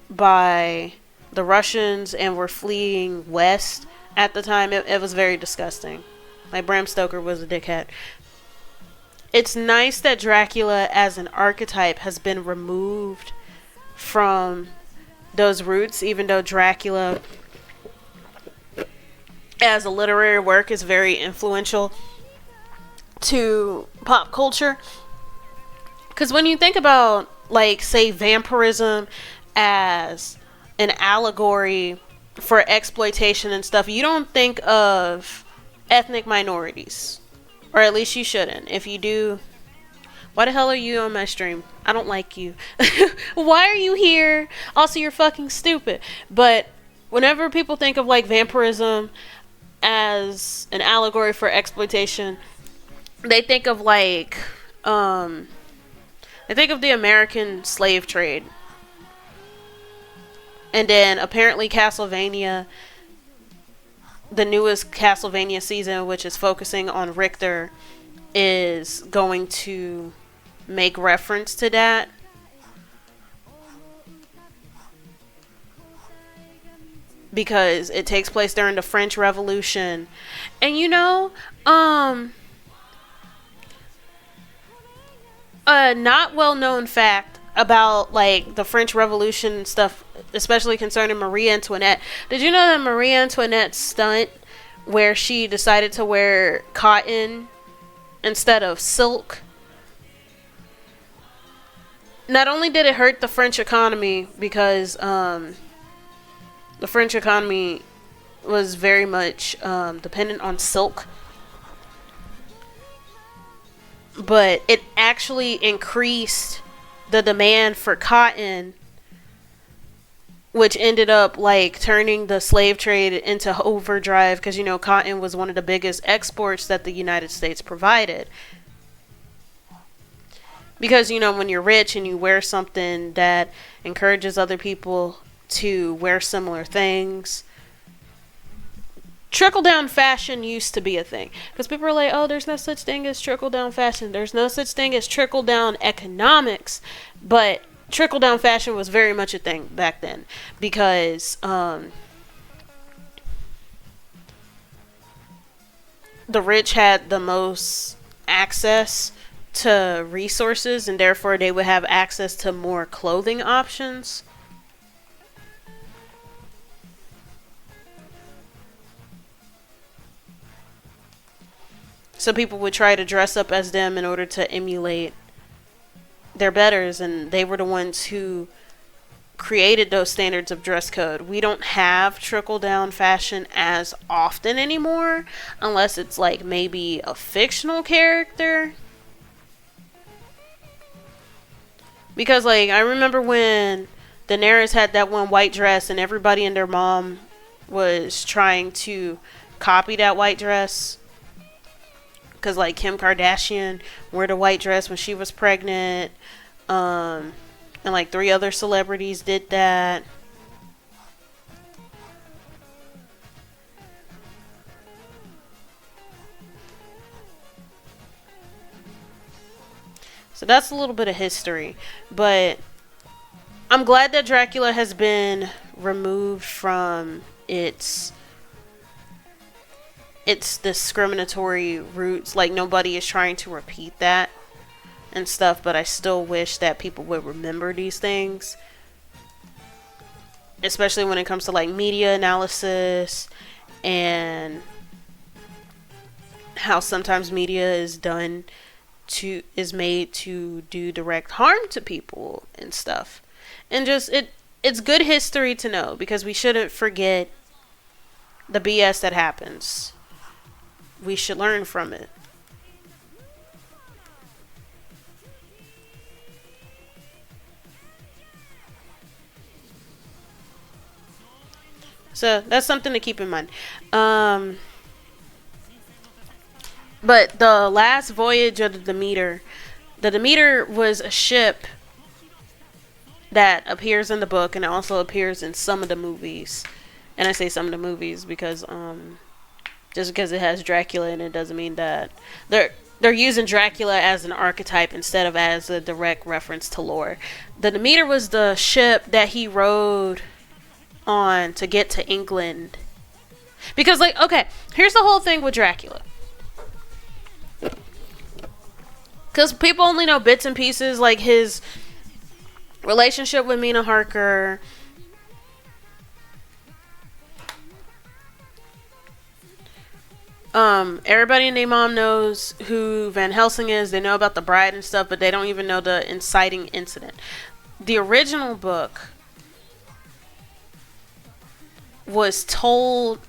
by the Russians and were fleeing west at the time, it was very disgusting. Like, Bram Stoker was a dickhead. It's nice that Dracula as an archetype has been removed from those roots, even though Dracula as a literary work is very influential to pop culture. Because when you think about, like, say, vampirism as an allegory for exploitation and stuff, you don't think of ethnic minorities. Or at least you shouldn't. If you do, why the hell are you on my stream? I don't like you. Why are you here? Also, you're fucking stupid. But whenever people think of, like, vampirism as an allegory for exploitation, they think of, like, they think of the American slave trade. And then apparently Castlevania, the newest Castlevania season, which is focusing on Richter, is going to make reference to that. Because it takes place during the French Revolution. And you know, a not well known fact about, like, the French Revolution stuff, especially concerning Marie Antoinette. Did you know that Marie Antoinette's stunt where she decided to wear cotton instead of silk, not only did it hurt the French economy, because the French economy was very much dependent on silk, but it actually increased the demand for cotton, which ended up, like, turning the slave trade into overdrive, because, you know, cotton was one of the biggest exports that the United States provided. Because, you know, when you're rich and you wear something that encourages other people to wear similar things, trickle-down fashion used to be a thing. Because people are like, oh, there's no such thing as trickle-down fashion. There's no such thing as trickle-down economics. But trickle-down fashion was very much a thing back then. Because the rich had the most access to resources, and therefore they would have access to more clothing options. So people would try to dress up as them in order to emulate their betters, and they were the ones who created those standards of dress code. We don't have trickle-down fashion as often anymore, unless it's, like, maybe a fictional character. Because, like, I remember when Daenerys had that one white dress, and everybody and their mom was trying to copy that white dress. Because, like, Kim Kardashian wore the white dress when she was pregnant. And, like, 3 other celebrities did that. So that's a little bit of history. But I'm glad that Dracula has been removed from its discriminatory roots. Like, nobody is trying to repeat that and stuff, but I still wish that people would remember these things, especially when it comes to, like, media analysis and how sometimes media is made to do direct harm to people and stuff. And just it's good history to know, because we shouldn't forget the BS that happens. We should learn from it. So that's something to keep in mind. But the last voyage of the Demeter was a ship that appears in the book, and it also appears in some of the movies. And I say some of the movies because just because it has Dracula in it doesn't mean that they're using Dracula as an archetype instead of as a direct reference to lore. The Demeter was the ship that he rode on to get to England. Because, like, okay, here's the whole thing with Dracula. Because people only know bits and pieces, like his relationship with Mina Harker. Everybody and their mom knows who Van Helsing is. They know about the bride and stuff, but they don't even know the inciting incident. The original book was told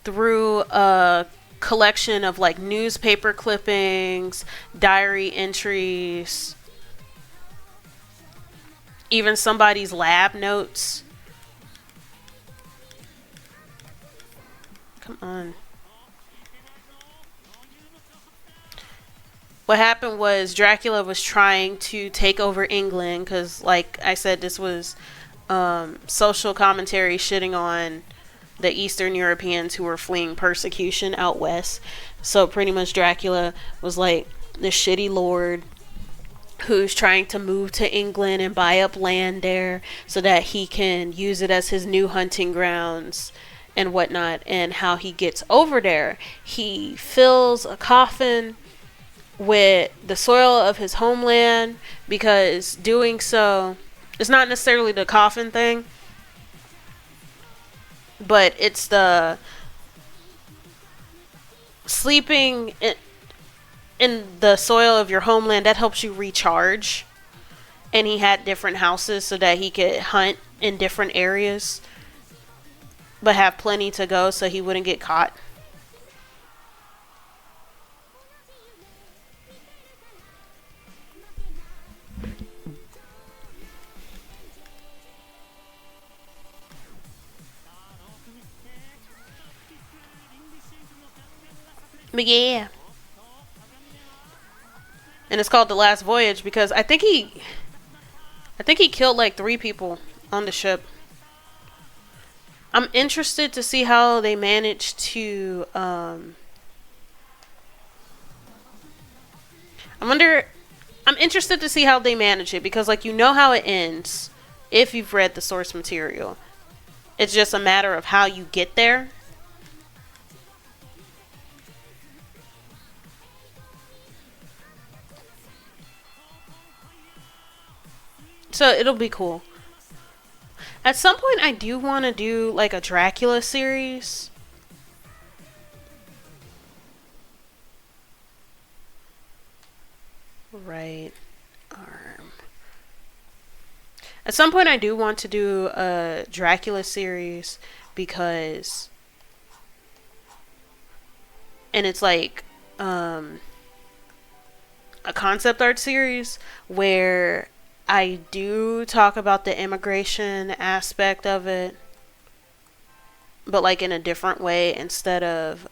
through a collection of, like, newspaper clippings, diary entries, even somebody's lab notes. Come on. What happened was Dracula was trying to take over England because, like I said, this was social commentary shitting on the Eastern Europeans who were fleeing persecution out west. So pretty much Dracula was like the shitty lord who's trying to move to England and buy up land there so that he can use it as his new hunting grounds and whatnot. And how he gets over there, he fills a coffin with the soil of his homeland, because doing so, it's not necessarily the coffin thing, but it's the sleeping in the soil of your homeland that helps you recharge. And he had different houses so that he could hunt in different areas but have plenty to go so he wouldn't get caught. But yeah. And it's called The Last Voyage because I think he killed like 3 people on the ship. I'm interested to see how they managed to I'm interested to see how they manage it, because, like, you know how it ends if you've read the source material. It's just a matter of how you get there. So it'll be cool. At some point, I do want to do like a Dracula series. Right arm. At some point, I do want to do a Dracula series because, and it's like a concept art series where I do talk about the immigration aspect of it, but like in a different way instead of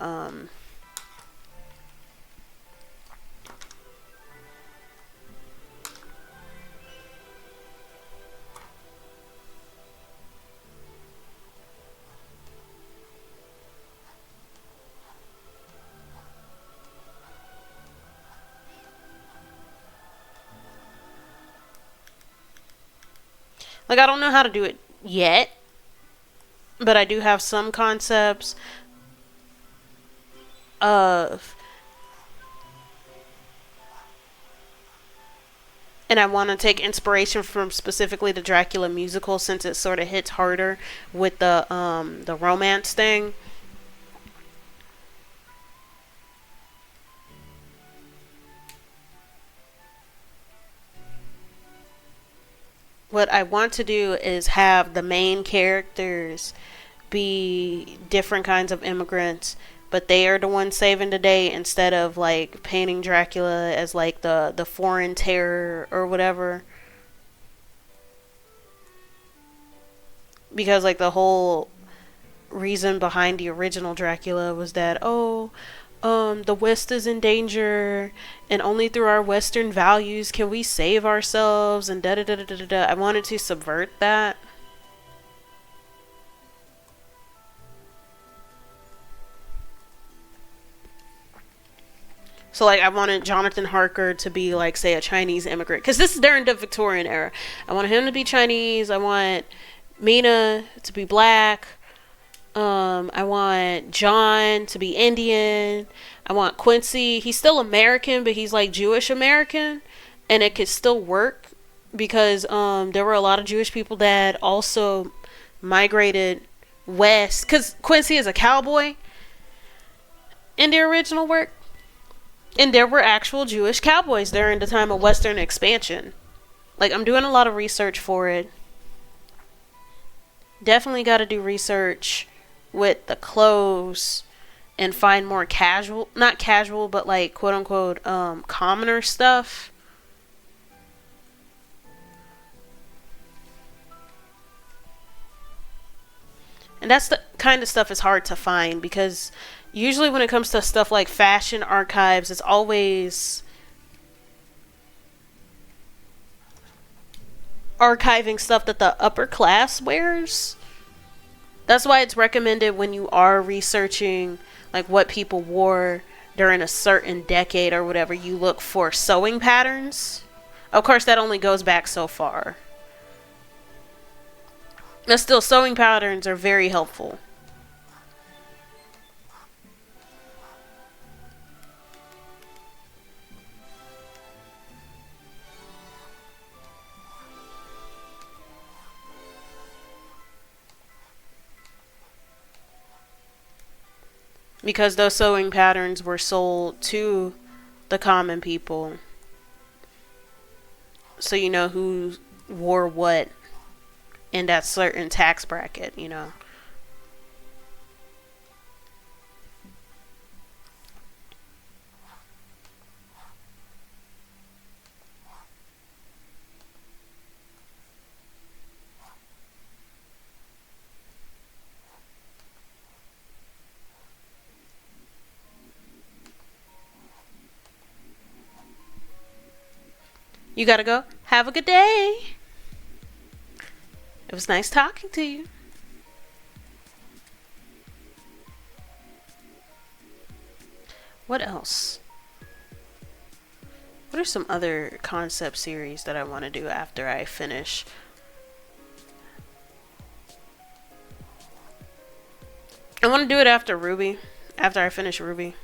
like I don't know how to do it yet, but I do have some concepts of, and I want to take inspiration from specifically the Dracula musical since it sort of hits harder with the romance thing. What I want to do is have the main characters be different kinds of immigrants, but they are the ones saving the day instead of like painting Dracula as like the foreign terror or whatever. Because like the whole reason behind the original Dracula was that, oh, the West is in danger, and only through our Western values can we save ourselves, and da da da da da da. I wanted to subvert that. So, like, I wanted Jonathan Harker to be, like, say, a Chinese immigrant. Because this is during the Victorian era. I wanted him to be Chinese. I want Mina to be black. I want John to be Indian. I want Quincy. He's still American, but he's like Jewish American, and it could still work because there were a lot of Jewish people that also migrated west. Because Quincy is a cowboy in the original work, and there were actual Jewish cowboys during the time of Western expansion. Like, I'm doing a lot of research for it. Definitely got to do research with the clothes and find more casual, not casual, but like quote unquote commoner stuff. And that's the kind of stuff is hard to find because usually when it comes to stuff like fashion archives, it's always archiving stuff that the upper class wears. That's why it's recommended when you are researching like what people wore during a certain decade or whatever, you look for sewing patterns. Of course, that only goes back so far. But still, sewing patterns are very helpful. Because those sewing patterns were sold to the common people. So you know who wore what in that certain tax bracket, you know. You gotta go. Have a good day. It was nice talking to you. What else? What are some other concept series that I want to do after I finish? I want to do it after Ruby. After I finish Ruby.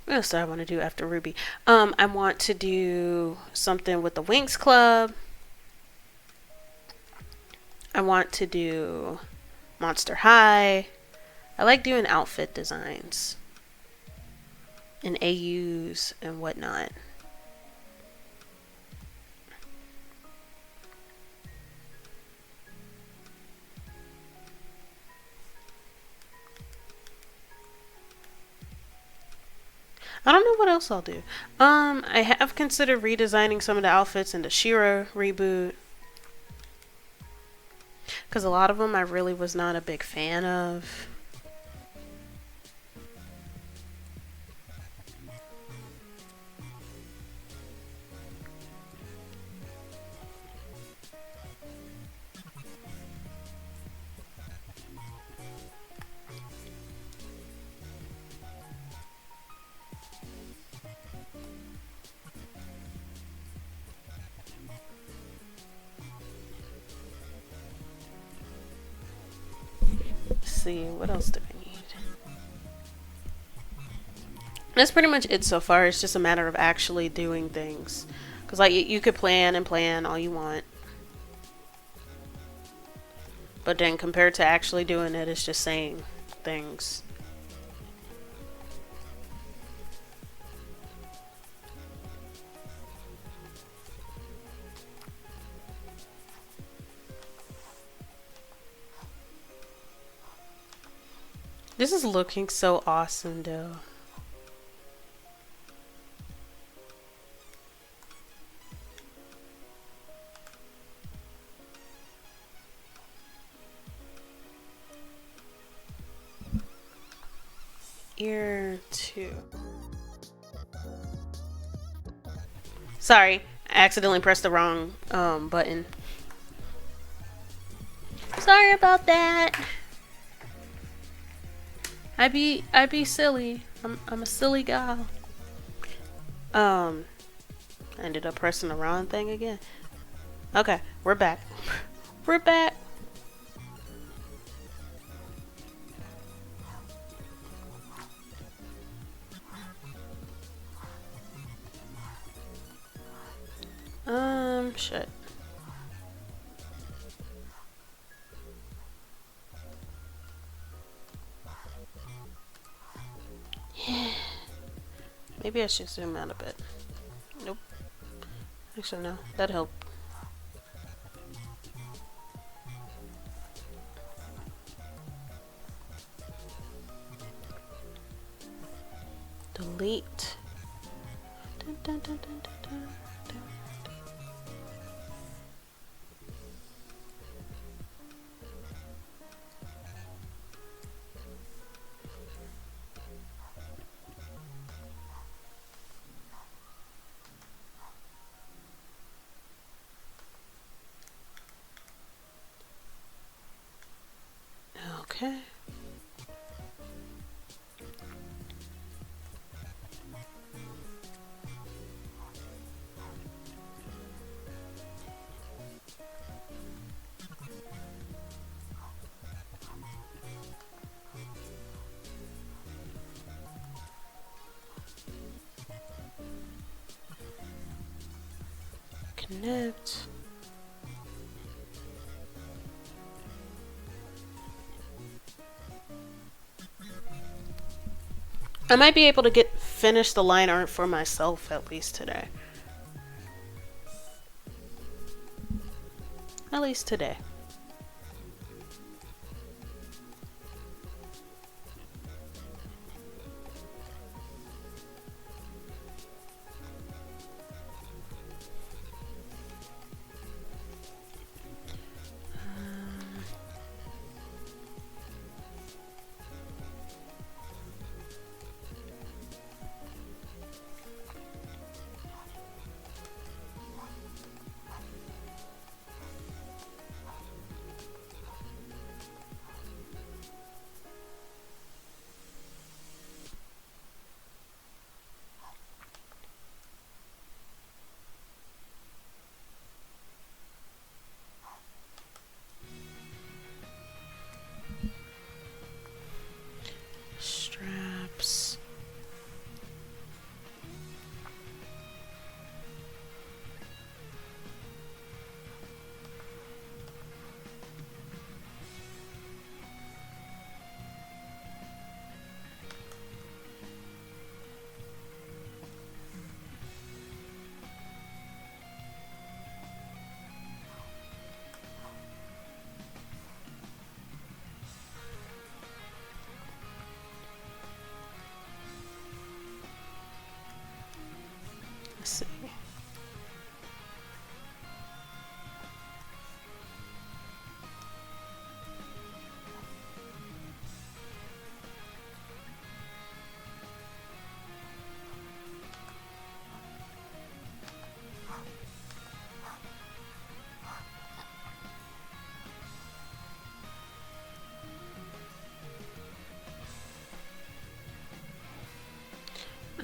What else do I want to do after Ruby? I want to do something with the Winx Club. I want to do Monster High. I like doing outfit designs and AUs and whatnot. I don't know what else I'll do. I have considered redesigning some of the outfits in the She-Ra reboot, because a lot of them I really was not a big fan of. Let's see, what else do I need? That's pretty much it so far. It's just a matter of actually doing things. Because, like, you could plan and plan all you want. But then compared to actually doing it, it's just saying things. This is looking so awesome, though. Ear 2. Sorry, I accidentally pressed the wrong button. Sorry about that. I be silly. I'm a silly gal. I ended up pressing the wrong thing again. Okay, we're back. We're back. Shit. Maybe I should zoom out a bit. Nope. Actually, no. That'd help. Delete. Dun, dun, dun, dun, dun, dun, dun. Okay. Connect. I might be able to finish the line art for myself at least today. At least today.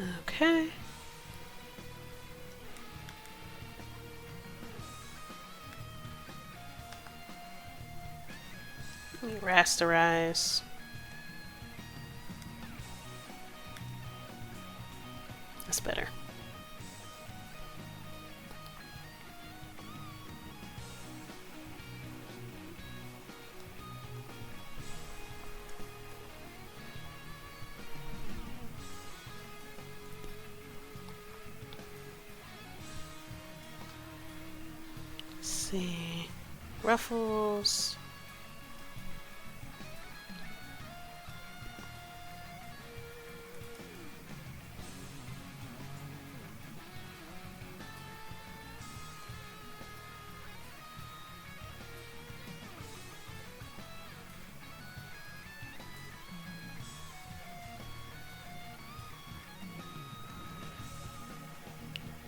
Okay. Rasterize. That's better. Let's see. Ruffles.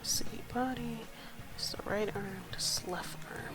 See, body. It's the right arm, this left arm.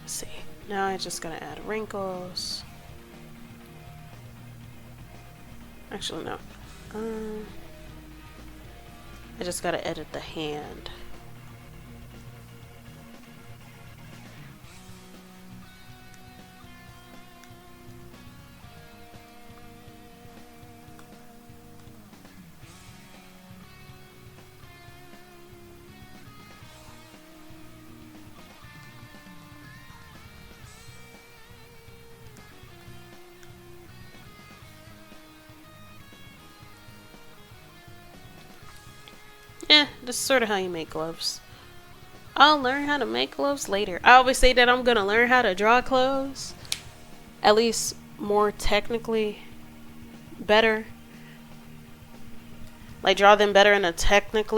Let's see. Now I just gotta add wrinkles. Actually, no. I just gotta edit the hand. This is sort of how you make gloves. I'll learn how to make gloves later. I always say that I'm gonna learn how to draw clothes. At least more technically better. Like draw them better in a technical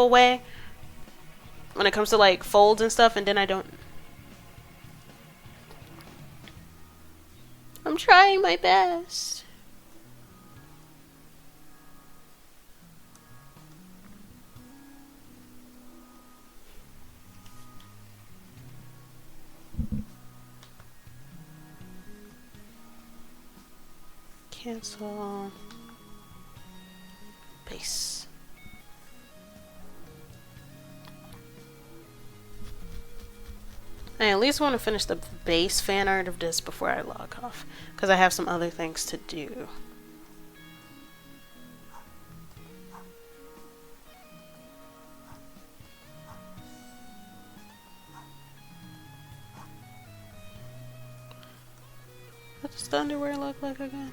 way. When it comes to like folds and stuff, and then I don't. I'm trying my best. Cancel. Base. I at least want to finish the base fan art of this before I log off, because I have some other things to do. What does the underwear look like again?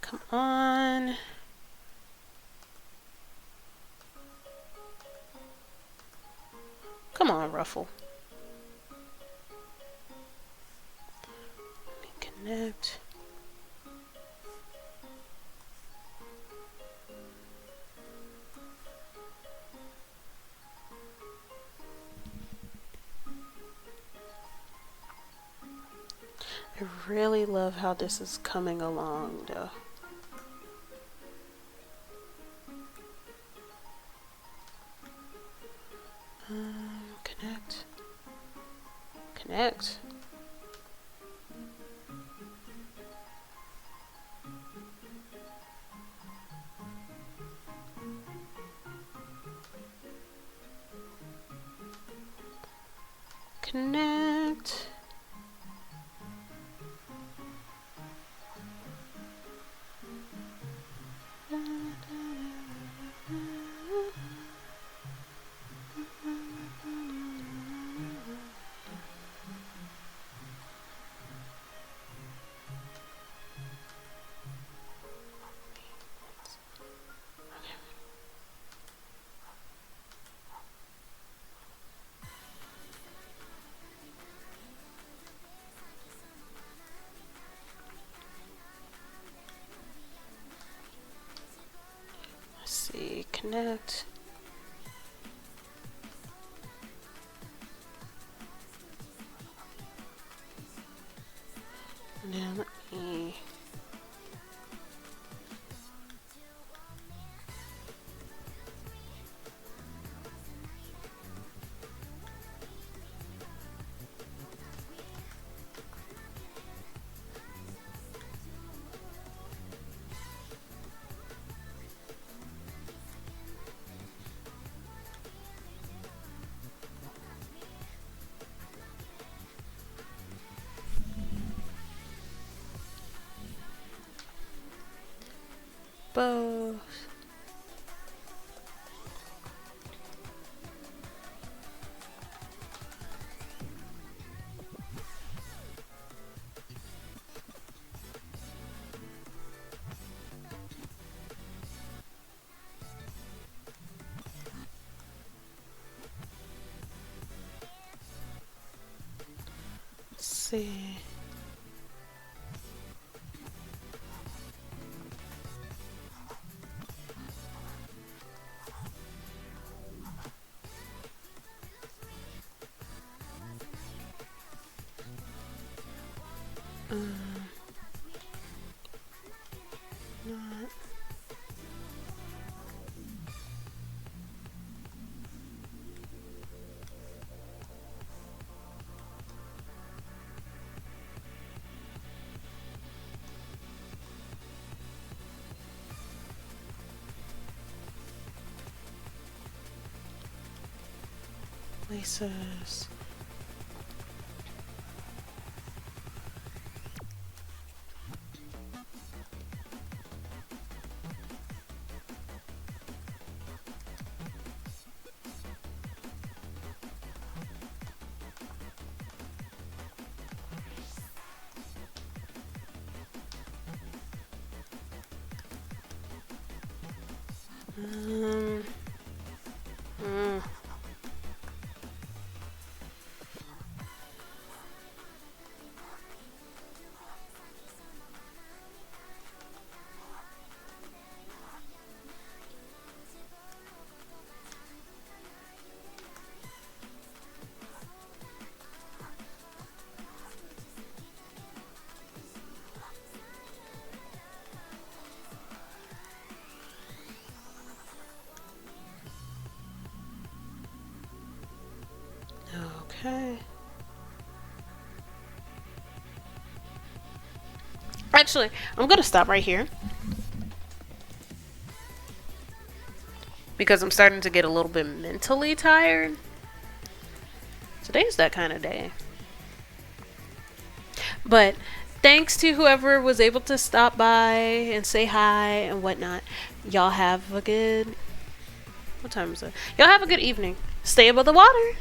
Come on. Come on, Ruffle. Let me connect. I really love how this is coming along, though. Connect. Connect. Connect. connect. And then let me... both. Let's see. Not. Places. Mm. Okay. Actually, I'm gonna stop right here because I'm starting to get a little bit mentally tired. Today's that kind of day. But thanks to whoever was able to stop by and say hi and whatnot. Y'all have a good... What time is it? Y'all have a good evening. Stay above the water.